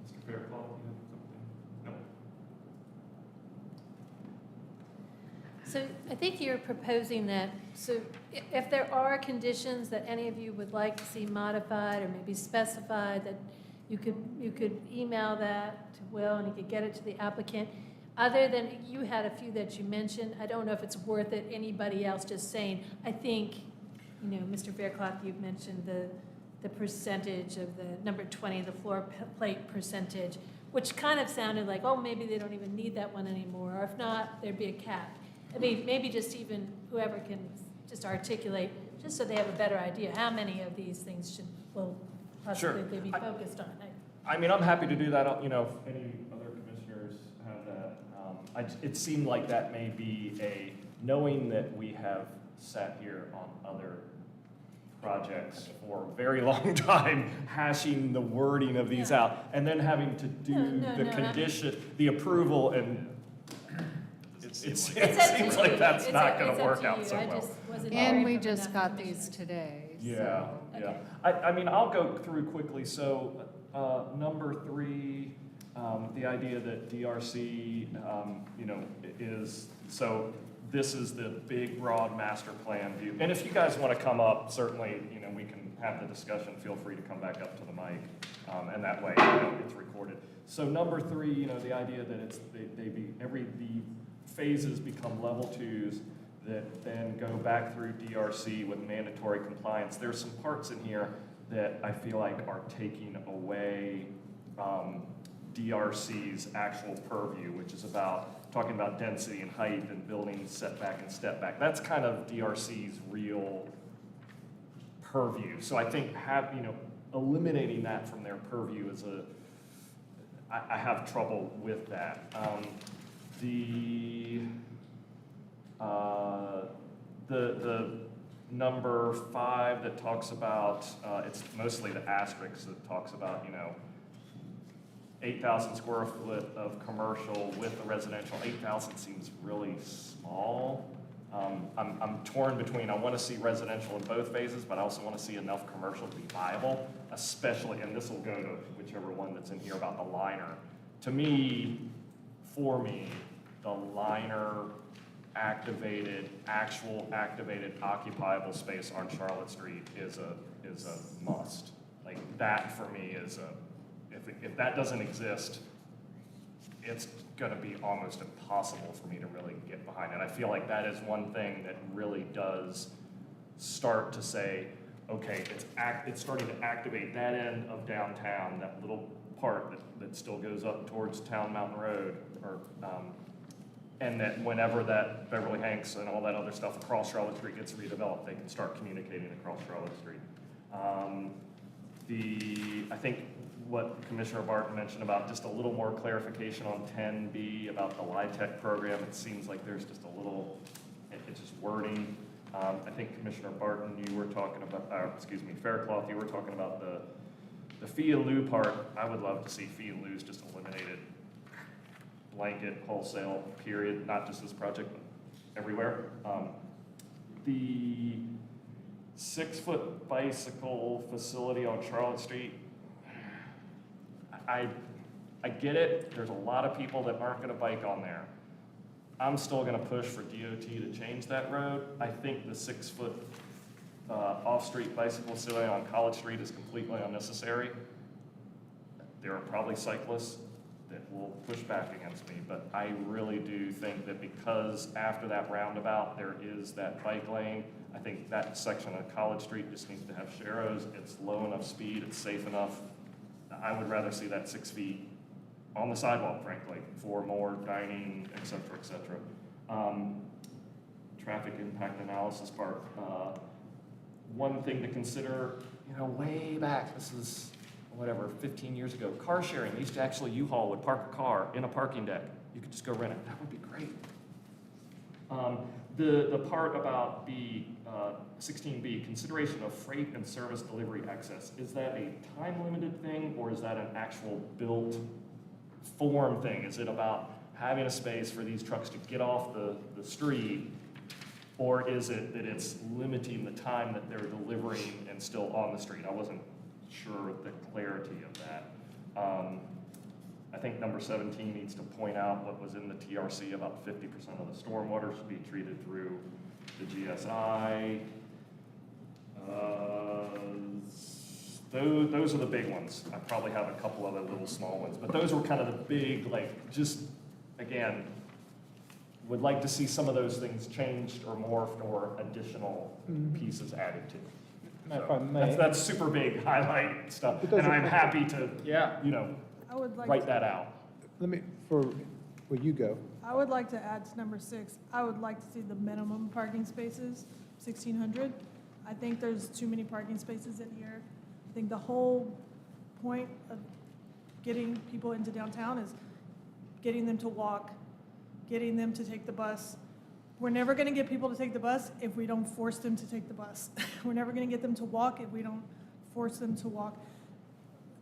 Mr. Fairclough, you have something? No. So I think you're proposing that, so if there are conditions that any of you would like to see modified or maybe specified, that you could email that to Will and he could get it to the applicant. Other than, you had a few that you mentioned, I don't know if it's worth it, anybody else just saying, I think, Mr. Fairclough, you've mentioned the percentage of the number 20, the floor plate percentage, which kind of sounded like, oh, maybe they don't even need that one anymore, or if not, there'd be a cap. I mean, maybe just even whoever can just articulate, just so they have a better idea, how many of these things will possibly be focused on. I'm happy to do that, if any other commissioners have that. It seemed like that may be knowing that we have sat here on other projects for a very long time, hashing the wording of these out, and then having to do condition, the approval, and it seems like that's not going to work out so well. And we just got these today. Yeah, so. yeah. I'll go through quickly. So, number 3, the idea that DRC, is, so this is the big, broad master plan view. And if you guys want to come up, certainly, we can have the discussion. Feel free to come back up to the mic, and that way it's recorded. So number 3, the idea that the phases become level 2s that then go back through DRC with mandatory compliance. There's some parts in here that I feel like are taking away DRC's actual purview, which is talking about density and height and building setback and step back. That's kind of DRC's real purview. So I think eliminating that from their purview is I have trouble with that. The number 5 that talks about, it's mostly the asterisk that talks about, 8,000 square foot of commercial with the residential. 8,000 seems really small. I'm torn between, I want to see residential in both phases, but I also want to see enough commercial to be viable, especially, and this will go to whichever one that's in here about the liner. To me, for me, the liner actual activated occupiable space on Charlotte Street is a must. Like that for me is if that doesn't exist, it's gonna be almost impossible for me to really get behind it. I feel like that is one thing that really does start to say, okay, it's starting to activate that end of downtown, that little part that still goes up towards Town Mountain Road, or and that whenever that Beverly Hanks and all that other stuff across Charlotte Street gets redeveloped, they can start communicating across Charlotte Street. I think what Commissioner Barton mentioned about just a little more clarification on 10B about the LIHTC program, it seems like there's just a little, it's just wording. I think Commissioner Barton, you were talking about, Faircloth, you were talking about the fee in lieu part. I would love to see fee in lieu just eliminated, blanket, wholesale, period, not just this project, but everywhere. The 6-foot bicycle facility on Charlotte Street, I get it. There's a lot of people that aren't gonna bike on there. I'm still gonna push for DOT to change that road. I think the 6-foot off-street bicycle facility on College Street is completely unnecessary. There are probably cyclists that will push back against me, but I really do think that because after that roundabout, there is that bike lane, I think that section of College Street just needs to have sharrows. It's low enough speed, it's safe enough. I would rather see that 6 feet on the sidewalk, frankly, for more dining, et cetera, et cetera. Traffic impact analysis part. One thing to consider, way back, this is whatever, 15 years ago, car sharing. Used to actually, U-Haul would park a car in a parking deck. You could just go rent it. That would be great. The part about 16B, consideration of freight and service delivery access. Is that a time-limited thing, or is that an actual built form thing? Is it about having a space for these trucks to get off the street, or is it that it's limiting the time that they're delivering and still on the street? I wasn't sure of the clarity of that. I think number 17 needs to point out what was in the TRC about 50% of the stormwater should be treated through the GSI. Those are the big ones. I probably have a couple other little small ones, but those were kind of the big, again, would like to see some of those things changed or morphed or additional pieces added to. If I may. That's super big highlight stuff, and I'm happy to, I would like write that out. You go. I would like to add to number 6, I would like to see the minimum parking spaces, 1,600. I think there's too many parking spaces in here. I think the whole point of getting people into downtown is getting them to walk, getting them to take the bus. We're never gonna get people to take the bus if we don't force them to take the bus. We're never gonna get them to walk if we don't force them to walk.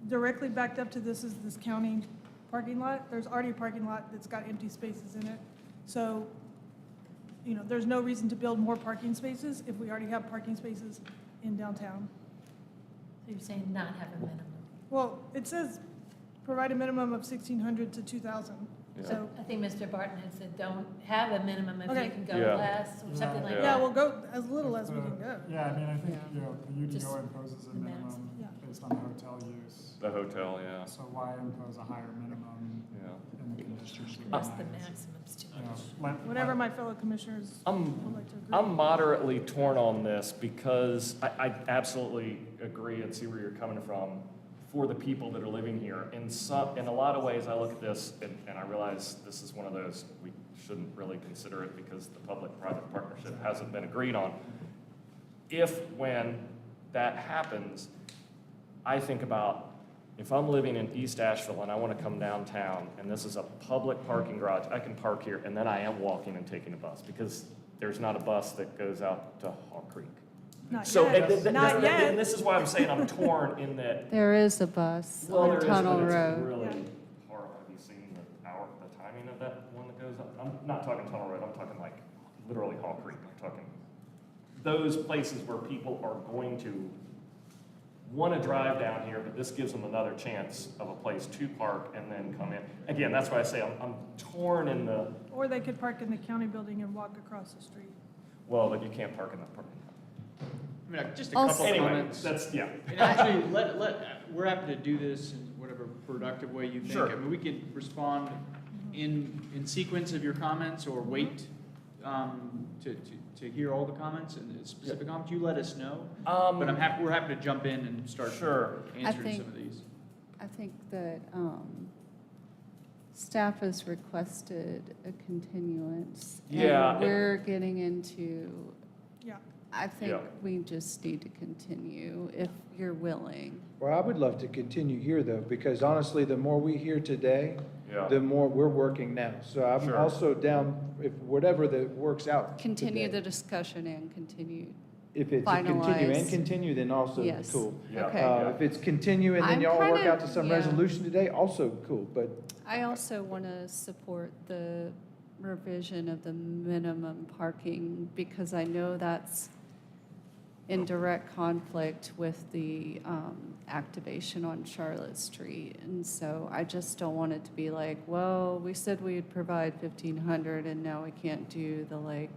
Directly backed up to this is this county parking lot. There's already a parking lot that's got empty spaces in it. So, there's no reason to build more parking spaces if we already have parking spaces in downtown. So you're saying not have a minimum? Well, it says provide a minimum of 1,600 to 2,000. So, I think Mr. Barton had said, don't have a minimum if Okay. you can go Yeah. less, or something like Yeah. yeah, that. we'll go as little as we can go. Yeah, I mean, I think, the Just UDO imposes a the max. minimum Yeah. based on hotel use. The hotel, yeah. So why impose a higher minimum Yeah. in the conditions? Plus the maximum's too much. Whatever my fellow commissioners would like to agree. I'm moderately torn on this because I absolutely agree and see where you're coming from for the people that are living here. In a lot of ways, I look at this and I realize this is one of those, we shouldn't really consider it because the public-private partnership hasn't been agreed on. When that happens, I think about if I'm living in East Asheville and I want to come downtown and this is a public parking garage, I can park here and then I am walking and taking a bus because there's not a bus that goes out to Hawk Creek. Not So, yet. Not yet. and this is why I'm saying I'm torn in that, There is a bus well, there on is, Tunnel but it's Road. really Yeah. horrible. Have you seen the timing of that one that goes up? I'm not talking Tunnel Road, I'm talking like literally Hall Creek, I'm talking those places where people are going to want to drive down here, but this gives them another chance of a place to park and then come in. Again, that's why I say I'm torn in the, Or they could park in the county building and walk across the street. well, but you can't park in the parking lot. I mean, just a Also- couple of Anyway, comments. that's, yeah. And actually, we're happy to do this in whatever productive way you think. Sure. I mean, we can respond in sequence of your comments or wait to hear all the comments and the specific comments. You let us know. But we're happy to jump in and start Sure. answering think- some of these. I think that staff has requested a continuance. Yeah, And we're getting into, Yeah. I think Yeah. we just need to continue if you're willing. Well, I would love to continue here, though, because honestly, the more we hear today, Yeah. the more we're working now. So I'm Sure. also down, if whatever that works out. Continue today. the discussion and continue. If it's a continue and finalize. continue, then also Yes. cool. Yeah. Okay. If it's continue and then I'm y'all work kinda- out to some yeah. resolution today, also cool, but I also want to support the revision of the minimum parking because I know that's in direct conflict with the activation on Charlotte Street. And so I just don't want it to be like, well, we said we'd provide 1,500 and now we can't do the like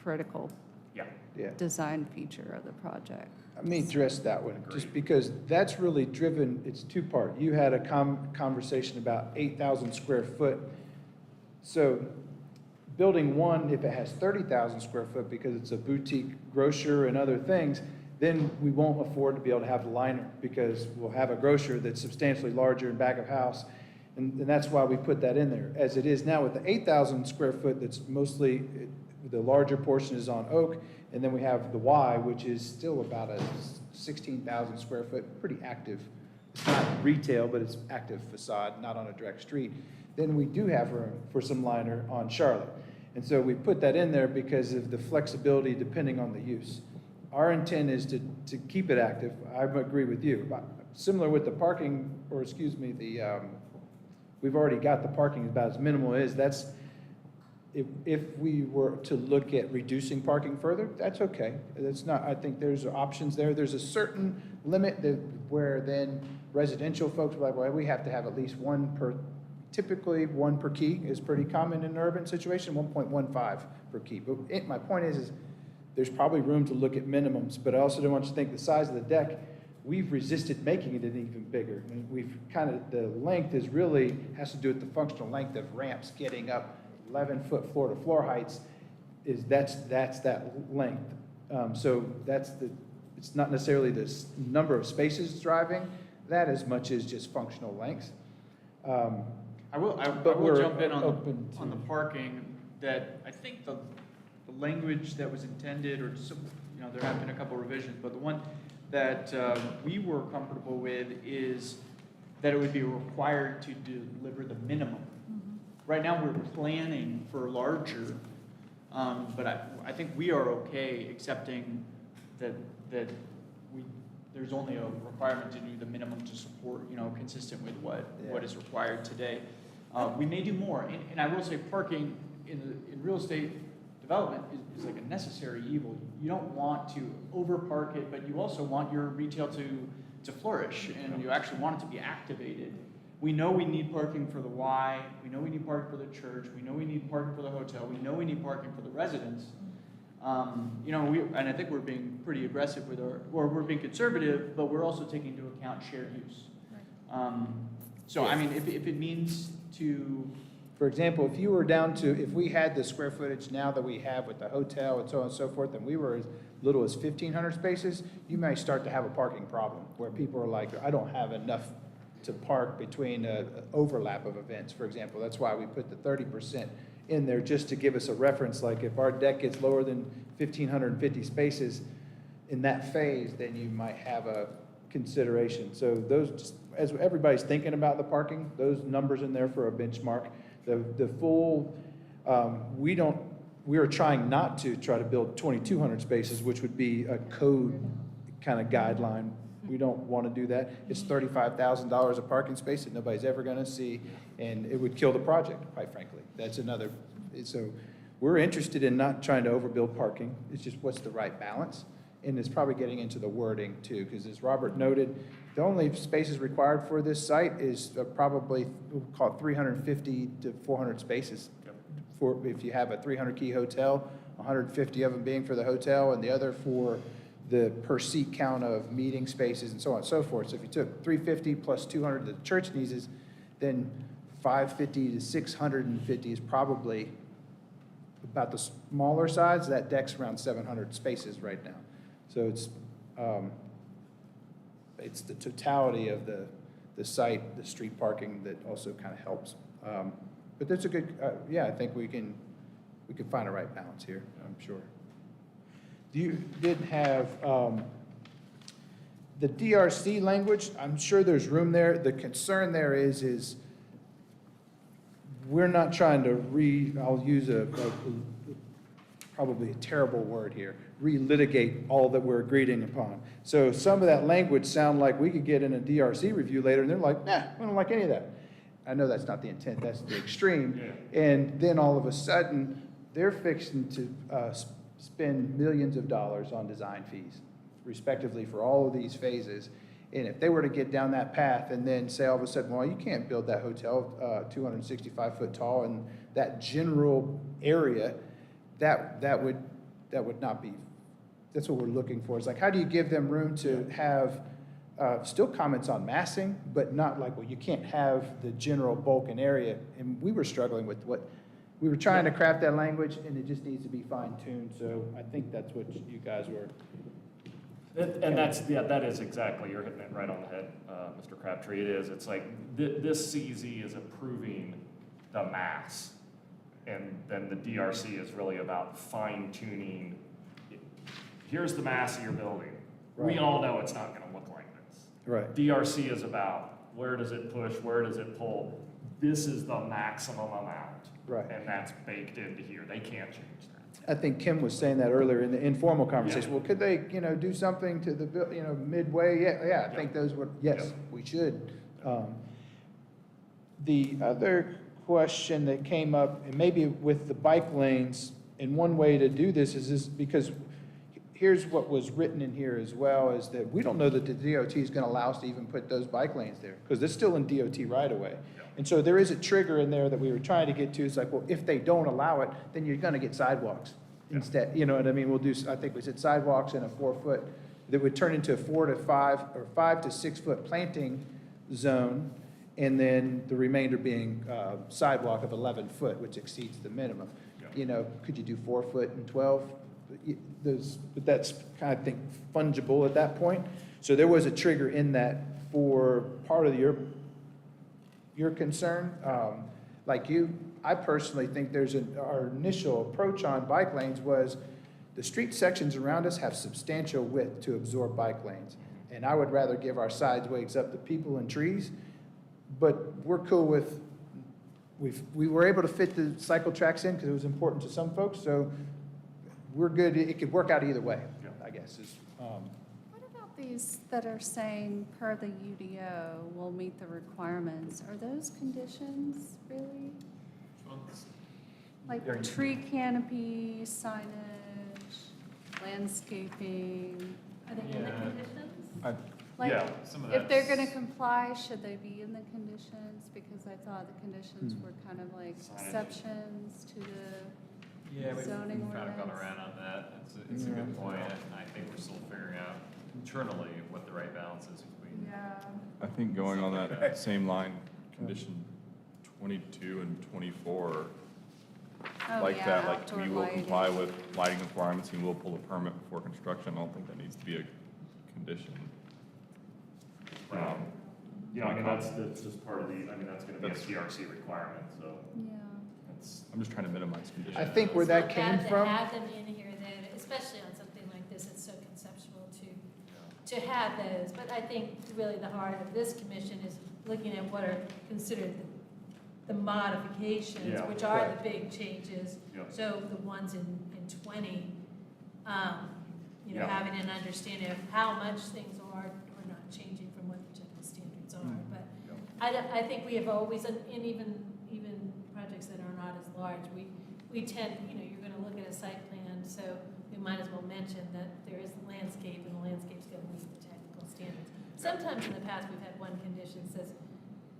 critical Yeah. yeah. design feature of the project. Let me address that one, just Agreed. because that's really driven, it's two-part. You had a conversation about 8,000 square foot. So building one, if it has 30,000 square foot because it's a boutique grocer and other things, then we won't afford to be able to have the liner because we'll have a grocer that's substantially larger in back of house. And that's why we put that in there. As it is now with the 8,000 square foot, that's mostly, the larger portion is on Oak. And then we have the Y, which is still about a 16,000 square foot, pretty active. It's not retail, but it's active facade, not on a direct street. Then we do have room for some liner on Charlotte. And so we put that in there because of the flexibility depending on the use. Our intent is to keep it active. I agree with you. Similar with the parking, or excuse me, we've already got the parking about as minimal as that's, if we were to look at reducing parking further, that's okay. That's not, I think there's options there. There's a certain limit that where then residential folks are like, well, we have to have at least one per, typically one per key is pretty common in an urban situation, 1.15 per key. But my point is there's probably room to look at minimums, but I also don't want you to think the size of the deck, we've resisted making it even bigger. And we've kind of, the length is really, has to do with the functional length of ramps getting up 11-foot floor-to-floor heights, that's that length. So that's it's not necessarily the number of spaces driving that as much as just functional lengths. I will But we're jump in open on to- the parking, that I think the language that was intended, or some, there have been a couple revisions, but the one that we were comfortable with is that it would be required to deliver the minimum. Right now, we're planning for larger, but I think we are okay accepting that there's only a requirement to do the minimum to support, consistent with what is required today. We may do more, and I will say parking in real estate development is like a necessary evil. You don't want to over-park it, but you also want your retail to flourish, and you actually want it to be activated. We know we need parking for the Y, we know we need parking for the church, we know we need parking for the hotel, we know we need parking for the residents. And I think we're being pretty aggressive or we're being conservative, but we're also taking into account shared use. So, I mean, if it means to, For example, if you were down to, if we had the square footage now that we have with the hotel and so on and so forth, and we were as little as 1,500 spaces, you may start to have a parking problem where people are like, I don't have enough to park between an overlap of events, for example. That's why we put the 30% in there, just to give us a reference, like if our deck gets lower than 1,550 spaces in that phase, then you might have a consideration. So those, just as everybody's thinking about the parking, those numbers in there for a benchmark. The full, we are trying not to try to build 2,200 spaces, which would be a code kind of guideline. We don't want to do that. It's $35,000 a parking space that nobody's ever going to see, and it would kill the project, quite frankly. That's another, so we're interested in not trying to overbuild parking. It's just what's the right balance? And it's probably getting into the wording too, because as Robert noted, the only spaces required for this site is probably, we'll call it 350 to 400 spaces. For, if you have a 300-key hotel, 150 of them being for the hotel and the other for the per seat count of meeting spaces and so on and so forth. So if you took 350 plus 200 that the church needs, then 550 to 650 is probably about the smaller size. That deck's around 700 spaces right now. So it's the totality of the site, the street parking that also kind of helps. But that's a good, yeah, I think we can find a right balance here, I'm sure. You did have the DRC language. I'm sure there's room there. The concern there is we're not trying to I'll use probably a terrible word here, relitigate all that we're agreeing upon. So some of that language sound like we could get in a DRC review later, and they're like, nah, we don't like any of that. I know that's not the intent, that's the extreme. Yeah. And then all of a sudden, they're fixing to spend millions of dollars on design fees, respectively, for all of these phases. And if they were to get down that path and then say all of a sudden, well, you can't build that hotel 265 foot tall in that general area, that would not be, that's what we're looking for. It's like, how do you give them room to have still comments on massing, but not like, well, you can't have the general bulk and area. And we were struggling with we were trying to craft that language, and it just needs to be fine-tuned. So I think that's what you guys were. And that is exactly, you're hitting it right on the head, Mr. Crabtree. It is, it's like, this CZ is approving the mass, and then the DRC is really about fine-tuning. Here's the mass of your building. We Right. all know it's not gonna look like this. Right. DRC is about, where does it push, where does it pull? This is the maximum amount. Right. And that's baked into here. They can't change that. I think Kim was saying that earlier in the informal conversation. Yeah. Well, could they, do something to the, midway? Yeah, I think those would, yes, Yeah. we should. The other question that came up, and maybe with the bike lanes, and one way to do this is because here's what was written in here as well, is that we don't know that the DOT is going to allow us to even put those bike lanes there, because it's still in DOT right away. And so there is a trigger in there that we were trying to get to. It's like, well, if they don't allow it, then you're going to get sidewalks instead. You know what I mean? We'll do, I think we said sidewalks and a 4 foot, that would turn into a 4 to 5 or 5 to 6 foot planting zone, and then the remainder being sidewalk of 11 foot, which exceeds the minimum. Yeah. Could you do 4 foot and 12? But that's kind of, I think, fungible at that point. So there was a trigger in that for part of your concern. Like you, I personally think our initial approach on bike lanes was the street sections around us have substantial width to absorb bike lanes. And I would rather give our sideways up to people and trees, but we're cool with, we were able to fit the cycle tracks in because it was important to some folks, so we're good. It could work out either way, I guess. What about these that are saying per the UDO will meet the requirements? Are those conditions really? Like tree canopy, signage, landscaping? Are they in the conditions? Like, Yeah, some of if they're that's- gonna comply, should they be in the conditions? Because I thought the conditions were kind of like Signage. exceptions to the Yeah, we've zoning kind of gone ordinance. around on that. It's a good point, and I think we're still figuring out internally what the right balance is between. Yeah. I think going on that same line, condition 22 and 24, Oh, like yeah, that, like outdoor we will lighting. comply with lighting requirements and we'll pull a permit before construction. I don't think that needs to be a condition. Right. Yeah, I mean, that's just part of that's gonna be a That's- TRC requirement, so Yeah. that's. I'm just trying to minimize conditions. I think where that came To from. have them in here, then, especially on something like this, it's so conceptual to have those. But I think really the heart of this commission is looking at what are considered the modifications, Yeah. which are Right. the big changes. Yeah. So the ones in 20, Yeah. having an understanding of how much things are or not changing from what the general standards are. But I think we have always, and even projects that are not as large, we tend, you're the site plan, so we might as well mention that there is landscape, and the landscape's gonna meet the technical standards. Sometimes in the past, we've had one condition that says,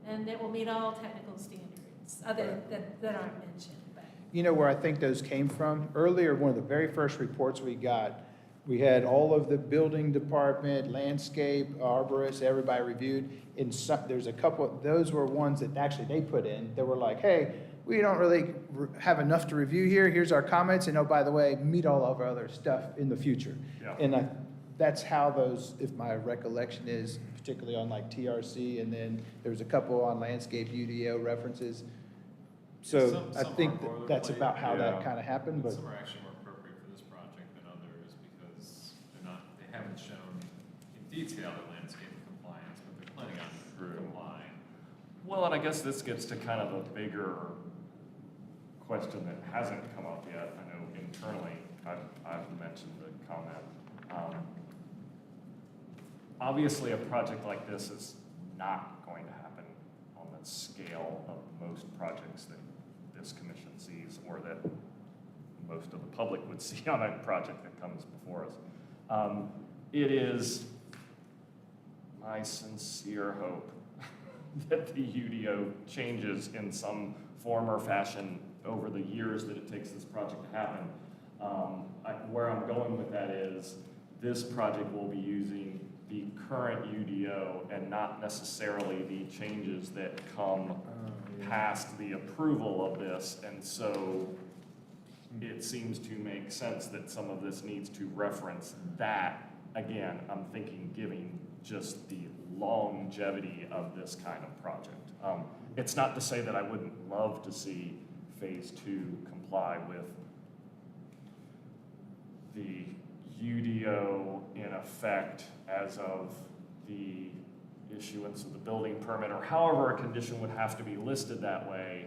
and it will meet all technical standards, other, that aren't mentioned, but. You know where I think those came from? Earlier, one of the very first reports we got, we had all of the building department, landscape, arborists, everybody reviewed. And some, there's a couple, those were ones that actually they put in, that were like, hey, we don't really have enough to review here, here's our comments, and oh, by the way, meet all of our other stuff in the future. Yeah. And that's how those, if my recollection is, particularly on like TRC, and then there was a couple on landscape UDO references. So Some I think are that's boilerplate. about how that Yeah. kind of happened, but. Some are actually more appropriate for this project than others because they haven't shown in detail the landscape compliance, but they're planning on complying. Well, and I guess this gets to kind of a bigger question that hasn't come up yet. I know internally, I've mentioned the comment. Obviously, a project like this is not going to happen on the scale of most projects that this commission sees or that most of the public would see on a project that comes before us. It is my sincere hope that the UDO changes in some form or fashion over the years that it takes this project to happen. Where I'm going with that is this project will be using the current UDO and not necessarily the changes that come past the approval of this. And so it seems to make sense that some of this needs to reference that. Again, I'm thinking giving just the longevity of this kind of project. It's not to say that I wouldn't love to see phase 2 comply with the UDO in effect as of the issuance of the building permit, or however a condition would have to be listed that way.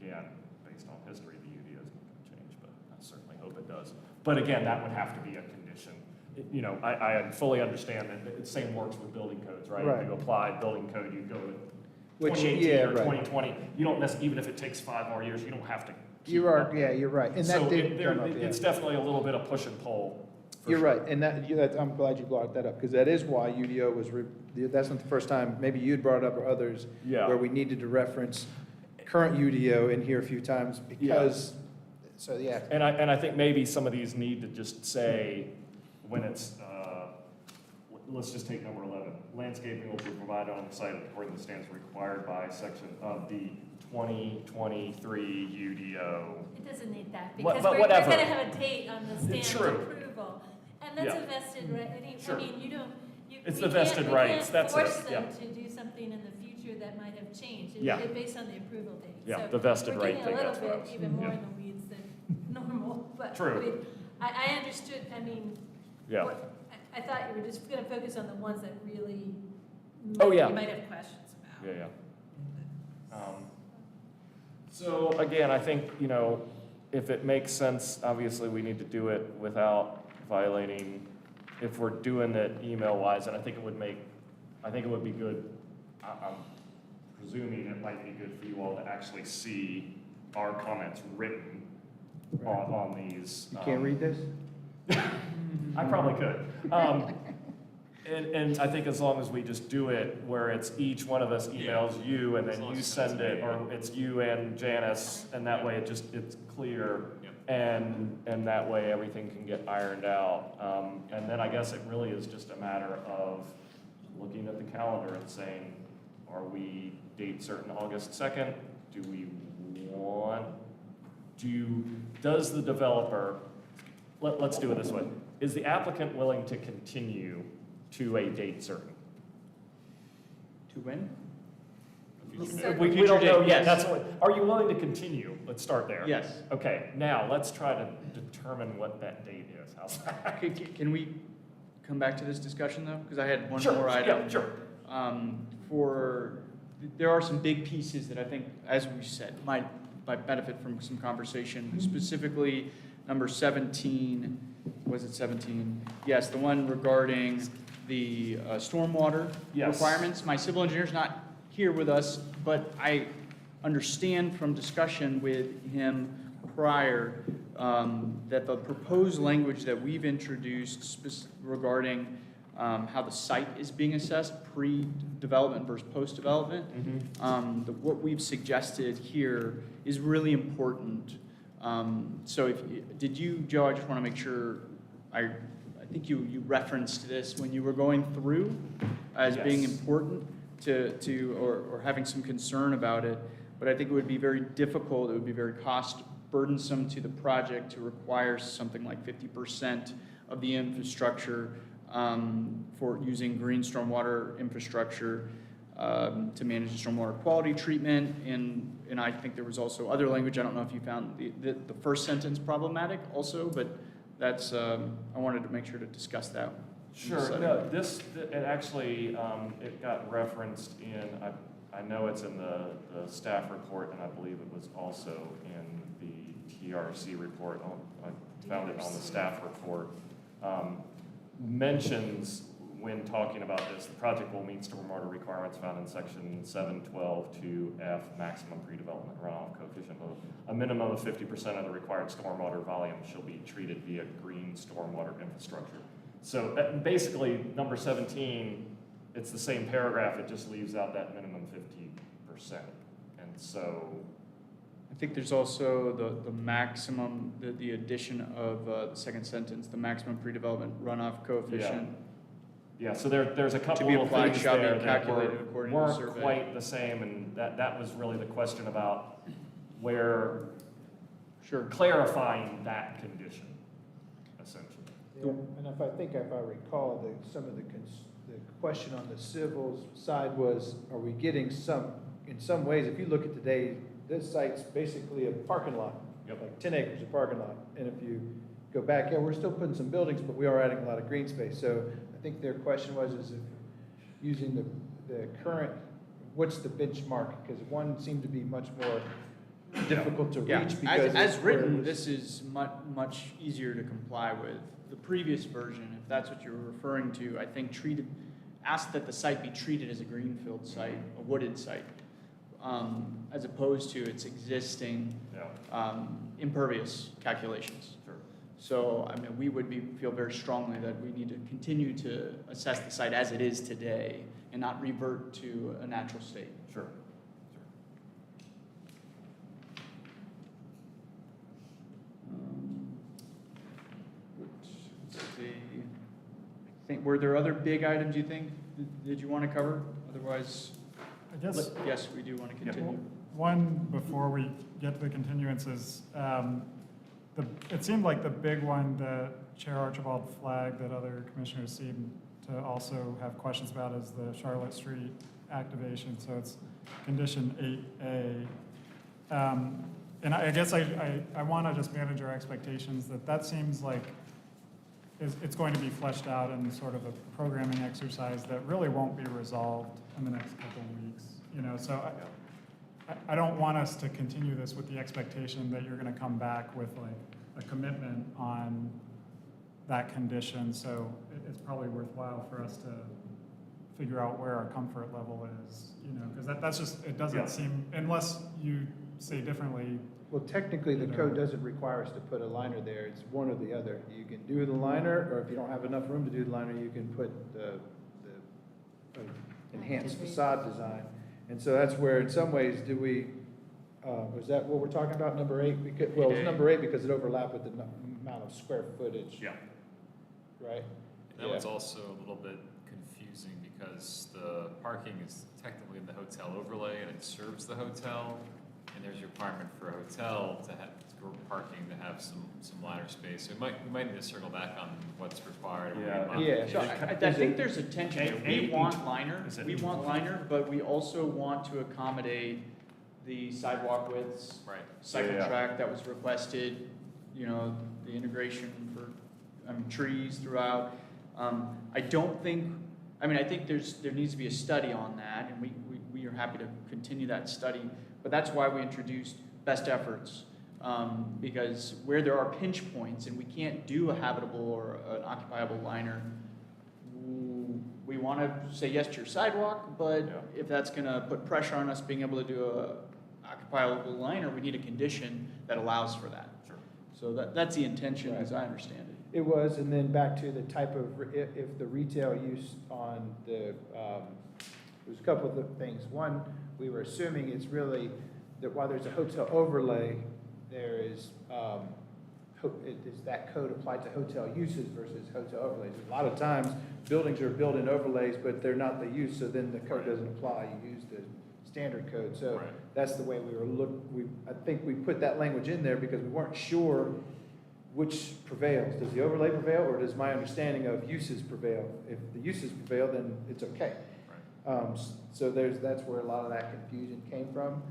Again, based on history, the UDO is not going to change, but I certainly hope it does. But again, that would have to be a condition. You know, I fully understand that the same works with building codes, right? Right. You apply building code, you go to Which, 2018 yeah, or right. 2020. You don't even if it takes 5 more years, you don't have to keep You are, up. yeah, you're right, and that So did come up, yeah. it's definitely a little bit of push and pull. for You're sure. right, and I'm glad you brought that up, because that is why UDO was, that's not the first time, maybe you'd brought it up or others, Yeah. where we needed to reference current UDO in here a few times, because, so, yeah. And I think maybe some of these need to just say, when it's, let's just take number 11. Landscaping will be provided on the site according to the standards required by section of the 2023 UDO. It doesn't need that, What- because but we're whatever. gonna have a date on the stamp True. of approval. And that's Yeah. a vested right, I Sure. mean, you don't, It's we the vested can't- rights, that's it, We can't force yeah. them to do something in the future that might have changed. Yeah. It's based on the approval date. Yeah, So the vested right We're thing, getting a that's what I little was- bit even more yeah. in the weeds than normal, but. True. I mean, I understood, I mean. Yeah. I thought you were just gonna focus on the ones that really. Oh, yeah. You might have questions about. Yeah. So again, I think, you know, if it makes sense, obviously we need to do it without violating, if we're doing it email-wise, and I think it would be good, I'm presuming it might be good for you all to actually see our comments written on these. You can't read this? I probably could. And I think as long as we just do it where it's each one of us emails you and As then long you as it's send it, me. or it's you and Janice, and that way it's clear. Yep. And that way everything can get ironed out. And then I guess it really is just a matter of looking at the calendar and saying, are we date certain August 2nd? Do we want, does the developer, let's do it this way. Is the applicant willing to continue to a date certain? To when? So- We Future don't know date, yet, yes. that's what, are you willing to continue? Let's start there. Yes. Okay, now let's try to determine what that date is. How's that? Can we come back to this discussion, though? Because I had one Sure, more item. yeah, sure. There are some big pieces that I think, as we said, might benefit from some conversation, specifically number 17, was it 17? Yes, the one regarding the stormwater Yes. requirements. My civil engineer's not here with us, but I understand from discussion with him prior that the proposed language that we've introduced regarding how the site is being assessed, pre-development versus post-development, what we've suggested here is really important. So did you, Joe, I just want to make sure, I think you referenced this when you were going through as being Yes. important or having some concern about it, but I think it would be very difficult, it would be very cost burdensome to the project to require something like 50% of the infrastructure for using green stormwater infrastructure to manage the stormwater quality treatment. And I think there was also other language, I don't know if you found the first sentence problematic also, but that's, I wanted to make sure to discuss that. Sure, no, it actually, it got referenced in, I know it's in the staff report, and I believe it was also in the TRC report. I found it on the staff report. Mentions when talking about this, the project will meet stormwater requirements found in section 712-2F, maximum pre-development runoff coefficient of a minimum of 50% of the required stormwater volume shall be treated via green stormwater infrastructure. So basically, number 17, it's the same paragraph, it just leaves out that minimum 50%. And so, I think there's also the maximum, the addition of the second sentence, the maximum pre-development runoff coefficient. yeah, so there's a couple To be little applied things shall be there that calculated according to the weren't survey. quite the same, and that was really the question about where, Sure. clarifying that condition, essentially. Yeah, and if I recall, some of the question on the civil side was, are we getting in some ways, if you look at today, this site's basically a parking lot. Yep. Like 10 acres of parking lot. And if you go back, yeah, we're still putting some buildings, but we are adding a lot of green space. So I think their question was, is if using the current, what's the benchmark? Because one seemed to be much more difficult to Yeah, reach because as of where it written, was- this is much easier to comply with. The previous version, if that's what you're referring to, I think asked that the site be treated as a greenfield site, a wooded site, as opposed to its existing impervious calculations. Sure. So, I mean, we would feel very strongly that we need to continue to assess the site as it is today and not revert to a natural state. Sure. Let's see. Were there other big items you think did you want to cover? Otherwise, I guess yes, we do want to continue. one, before we get to the continuances, it seemed like the big one that Chair Archibald flagged that other commissioners seem to also have questions about is the Charlotte Street activation. So it's condition 8A. And I guess I want to just manage our expectations that seems like it's going to be fleshed out in sort of a programming exercise that really won't be resolved in the next couple of weeks. So I don't want us to continue this with the expectation that you're going to come back with like a commitment on that condition. So it's probably worthwhile for us to figure out where our comfort level is, because that's just, it doesn't seem, unless you say differently. Well, technically, the code doesn't require us to put a liner there. It's one or the other. You can do the liner, or if you don't have enough room to do the liner, you can put the enhanced facade design. And so that's where, in some ways, was that what we're talking about, number 8? Well, it's number 8 because it overlapped with the amount of square footage. Yeah. Right? That one's also a little bit confusing because the parking is technically in the hotel overlay and it serves the hotel. And there's a requirement for a hotel to have parking to have some liner space. So we might need to circle back on what's required. So I think there's a tension there. We want liner, but we also want to accommodate the sidewalk widths, cycle track that was requested, the integration for trees throughout. I think there needs to be a study on that, and we are happy to continue that study. But that's why we introduced best efforts, because where there are pinch points and we can't do a habitable or an occupiable liner, we want to say yes to your sidewalk, but if that's going to put pressure on us being able to do a occupiable liner, we need a condition that allows for that. Sure. So that's the intention, as I understand it. It was, and then back to the type of, if the retail use on the, there's a couple of things. One, we were assuming it's really that while there's a hotel overlay, there is, is that code applied to hotel uses versus hotel overlays? A lot of times, buildings are built in overlays, but they're not the use, so then the code doesn't apply. You use the standard code. So Right. that's the way we were I think we put that language in there because we weren't sure which prevails. Does the overlay prevail, or does my understanding of uses prevail? If the uses prevail, then it's okay. So that's where a lot of that confusion came from.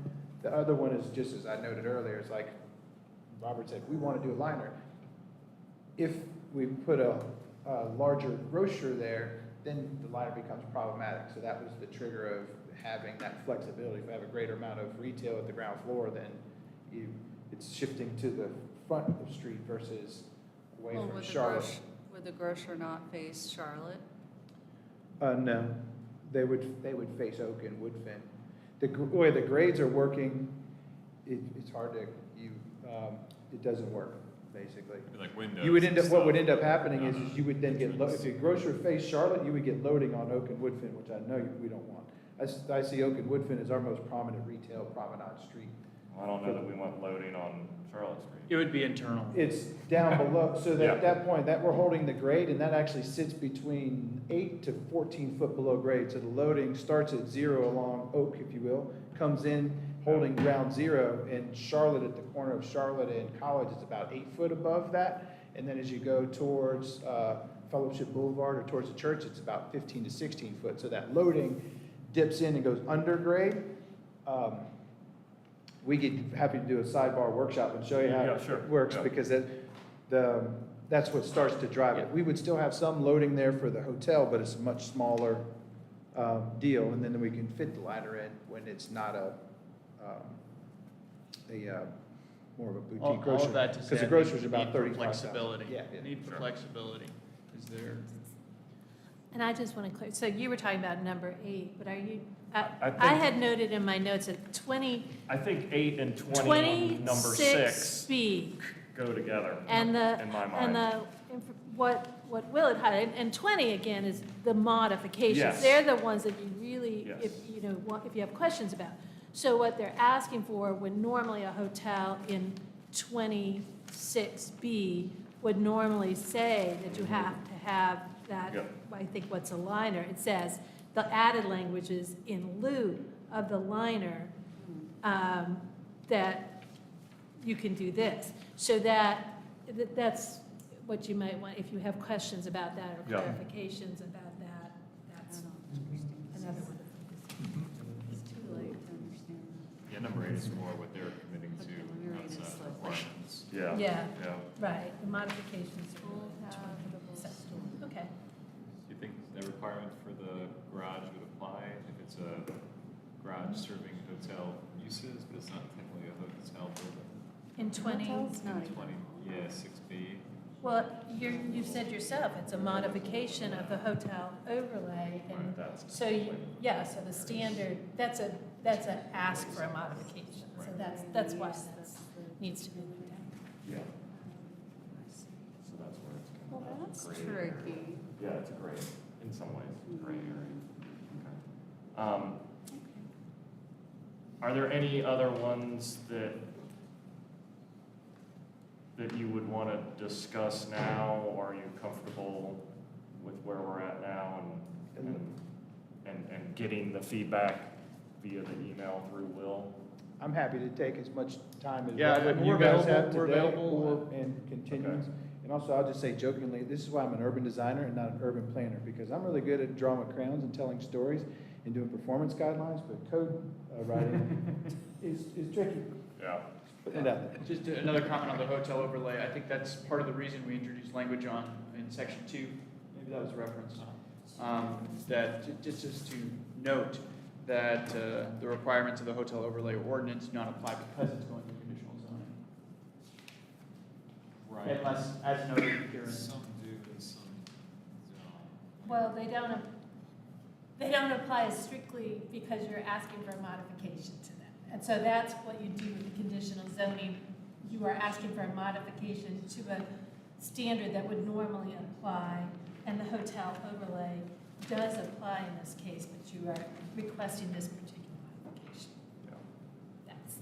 The other one is just as I noted earlier, it's like Robert said, we want to do a liner. If we put a larger grocer there, then the liner becomes problematic. So that was the trigger of having that flexibility. If I have a greater amount of retail at the ground floor, then it's shifting to the front of the street versus away Well, from Charlotte. would the grocer not face Charlotte? No, they would face Oak and Woodfin. The way the grades are working, it's hard to, it doesn't work, basically. Like windows. You would and what would stuff. end up happening is you would then get, if the grocer faced Charlotte, you would get loading on Oak and Woodfin, which I know we don't want. I see Oak and Woodfin as our most prominent retail promenade street. Well, I don't know that we want loading on Charlotte Street. It would be internal. It's down below, so that Yeah. at that point, that we're holding the grade, and that actually sits between 8 to 14 foot below grade. So the loading starts at 0 along Oak, if you will, comes in holding ground 0, and Charlotte, at the corner of Charlotte and College, is about 8 foot above that. And then as you go towards Fellowship Boulevard or towards the church, it's about 15 to 16 foot. So that loading dips in and goes under grade. We get happy to do a sidebar workshop and show you how Yeah, sure. it works, Yeah. because that's what starts to drive it. We would still have some loading there for the hotel, but it's a much smaller deal, and then we can fit the ladder in when it's not more of a boutique All grocery. of that to say, Because the I think grocer's the about need for 35,000. flexibility. Yeah. Need for Sure. flexibility is there. And I just want to clear, so you were talking about number 8, but are you, I I think- had noted in my notes that 20, I think 8 and 20 on number 6 26B. go together And the, in my and mind. what Will had highlighted, and 20 again is the modifications. Yes. They're the ones that you really, Yes. if you have questions about. So what they're asking for, when normally a hotel in 26B would normally say that you have to have that, Yep. I think what's a liner, it says, the added language is in lieu of the liner, that you can do this. So that's what you might want, if you have questions about that or Yeah. clarifications about that, that's another one. It's too late to understand Yeah, number 8 is more what they're committing Okay, let me to read it outside slowly. requirements. Yeah. Yeah, Yeah. right, the modifications are Full really habitable acceptable. Okay. Do you think the requirement for the garage would apply if it's a garage serving hotel uses, but it's not technically a hotel building? In 20, Hotel's not even- 20, yeah, 6B. well, you said yourself, it's a modification of the hotel overlay, and Right, that's so, so the standard, that's a ask for a modification, so that's why that needs to be looked at. Yeah. So that's where it's kind Well, of that's a gray area. tricky. Yeah, it's a gray, in some ways, gray area. Okay. Are there any other ones that you would want to discuss now, or are you comfortable with where we're at now and getting the feedback via the email through Will? I'm happy to take as much time as Yeah, Robert and we're you guys available- have we're today, available. and continuance. And also, I'll just say jokingly, this is why I'm an urban designer and not an urban planner, because I'm really good at drawing with crayons and telling stories and doing performance guidelines, but code writing is tricky. Yeah. Putting it out there. Just another comment on the hotel overlay. I think that's part of the reason we introduced language in section 2, maybe that was referenced. That, just to note that the requirements of the hotel overlay ordinance do not apply because it's going through conditional zoning. Right. Unless, as noted here in. Some do and some don't. Well, they don't apply strictly because you're asking for a modification to them. And so that's what you do with the conditional zoning you are asking for a modification to a standard that would normally apply, and the hotel overlay does apply in this case, but you are requesting this particular modification. That's,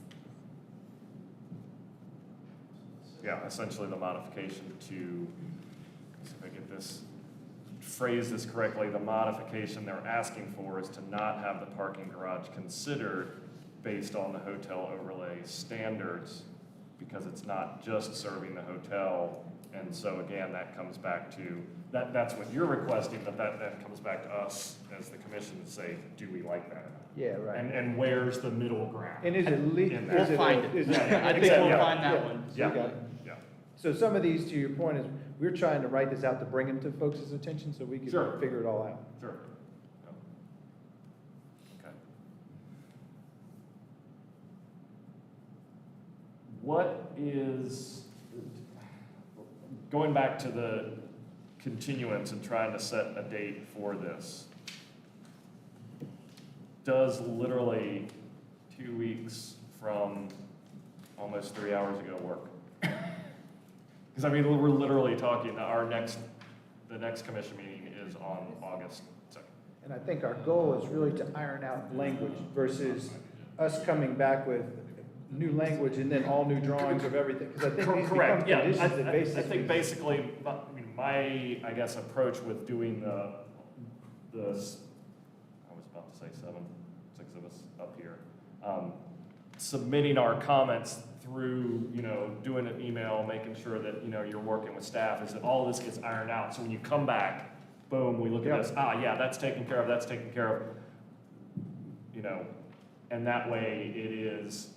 Yeah, essentially the modification to, if I get this, phrase this correctly, the modification they're asking for is to not have the parking garage considered based on the hotel overlay standards, because it's not just serving the hotel. And so again, that comes back to, that's what you're requesting, but that then comes back to us as the commission to say, do we like that? Yeah, right. And where's the middle ground? And is it In that. We'll find it. is I think Exactly, we'll yeah. find that one. Yeah. Okay. Yeah. So some of these, to your point, is we're trying to write this out to bring them to folks' attention so we can Sure. figure it all out. Sure. Yeah. Okay. What is, going back to the continuance and trying to set a date for this, does literally 2 weeks from almost 3 hours ago work? Because I mean, we're literally talking, the next commission meeting is on August 2nd. And I think our goal is really to iron out language versus us coming back with new language and then all new drawings of everything. Because I think these become Correct, yeah. conditions that I basically. think basically, my, I guess, approach with doing I was about to say 6 of us up here, submitting our comments through, doing an email, making sure that, you're working with staff, is that all this gets ironed out. So when you come back, boom, we look at this, yeah, that's taken care of, and that way it is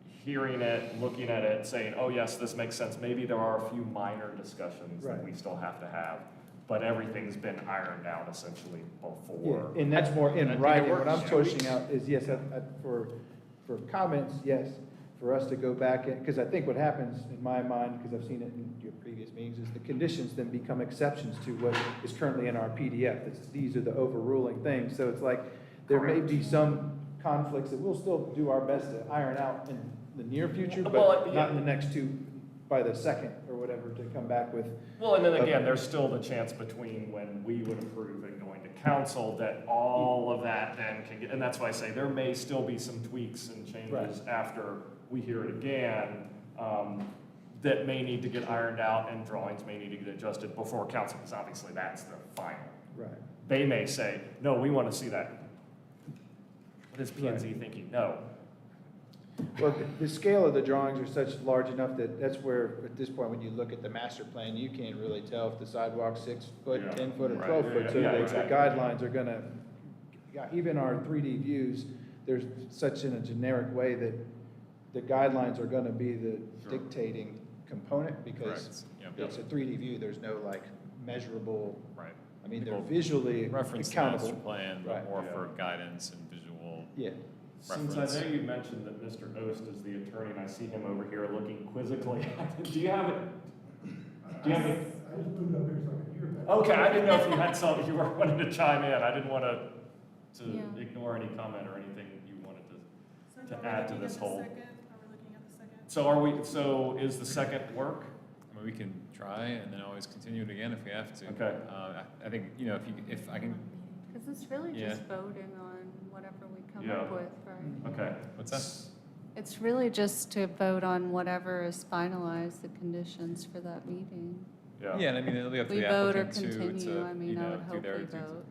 hearing it, looking at it, saying, oh, yes, this makes sense. Maybe there are a few minor discussions that Right. we still have to have, but everything's been ironed out essentially Yeah, before. and that's more I in think it writing. What works. I'm pushing out is, yes, for comments, yes, for us to go back in, because I think what happens in my mind, because I've seen it in your previous meetings, is the conditions then become exceptions to what is currently in our PDF. These are the overruling things. So it's like, there may be some conflicts that we'll still do our best to iron out in the near future, Well, but yeah. not in the next by the second or whatever, to come back with. Well, and then again, there's still the chance between when we would approve and going to council that all of that then can get, and that's why I say there may still be some tweaks and changes after we hear it again, that may need to get ironed out and drawings may need to get adjusted before council, because obviously that's the final. Right. They may say, no, we want to see that. What is P and Z thinking? No. Well, the scale of the drawings are such large enough that that's where, at this point, when you look at the master plan, you can't really tell if the sidewalk's 6 foot, Yeah. 10 foot, or Right. 12 foot. So Yeah, the exactly. guidelines are gonna, even our 3D views, there's such in a generic way that the guidelines are gonna be the Sure. dictating component, because Correct. Yep. it's a 3D view, there's no like measurable, Right. I mean, they're People visually Reference the accountable. master plan, Right. but more Yeah. for guidance and visual. Yeah. Since Reference. I know you mentioned that Mr. Ost is the attorney, and I see him over here looking quizzically, do you have it? Do you have it? I just moved up here so I could hear that. Okay, I didn't know if you had some, you were wanting to chime in, I didn't want to Yeah. ignore any comment or anything you wanted to. So To are we add to looking this at the whole- second? Are we looking at the second? So is the second work? I mean, we can try and then always continue it again if we have to. Okay. I think, if I can, Because it's really Yeah. just voting on whatever we come Yeah. up with, right? Okay. what's that? It's really just to vote on whatever is finalized, the conditions for that meeting. Yeah. Yeah, and I mean, it'll be up to We the vote or applicant to, continue, I mean, I would do hope their we due vote.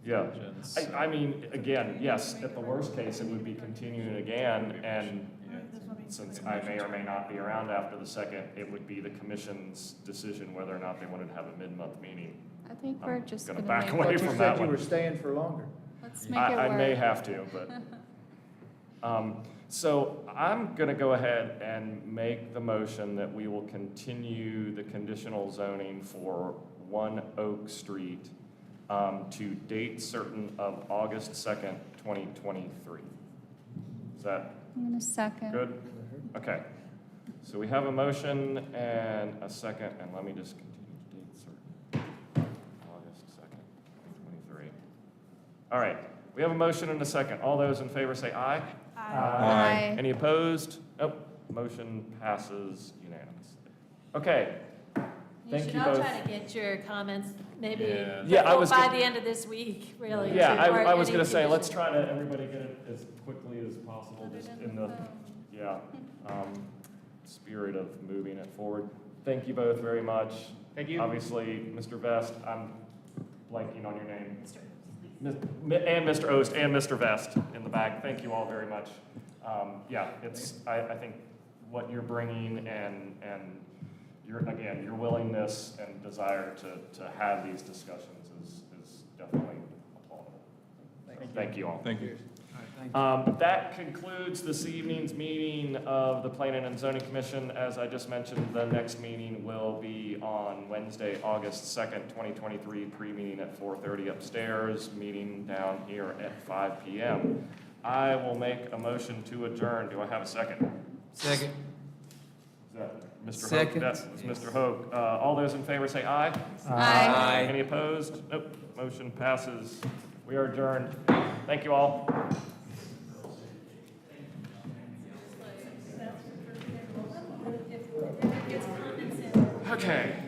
Yeah. diligence. I mean, again, yes, at the worst case, it would be continuing again, and Yeah. This one being since second. I may or may not be around after the second, it would be the commission's decision whether or not they wanted to have a mid-month meeting. I think I'm we're just gonna gonna back make away it You from work. that said you one. were staying for longer. Let's make it work. I may have to, but. So I'm going to go ahead and make the motion that we will continue the conditional zoning for 1 Oak Street to date certain of August 2nd, 2023. Is that I'm gonna second. good? Okay. So we have a motion and a second, and let me just continue to date certain. August 2nd, 2023. All right. We have a motion and a second. All those in favor say aye. Aye. Any opposed? Oh, Motion passes unanimously. Okay. You Thank should you all both. try to get your comments maybe Yeah, I was by gonna- the end of this week, really. Yeah, to- or I was any gonna say, let's condition. try to, everybody get it as quickly as possible, just in the, yeah, spirit of moving it forward. Thank you both very much. Thank you. Obviously, Mr. Vest, I'm blanking on your name. And Mr. Ost and Mr. Vest in the back. Thank you all very much. Yeah, it's, I think what you're bringing and your, again, your willingness and desire to have these discussions is definitely applaudable. Thank you all. Thank you. That concludes this evening's meeting of the Planning and Zoning Commission. As I just mentioned, the next meeting will be on Wednesday, August 2nd, 2023, pre-meeting at 4:30 upstairs, meeting down here at 5 p.m. I will make a motion to adjourn. Do I have a second? Second. Is that Mr. Hope? Second. That's Mr. Hope. All those in favor say aye. Aye. Any opposed? Nope. Motion passes. We are adjourned. Thank you all. Okay.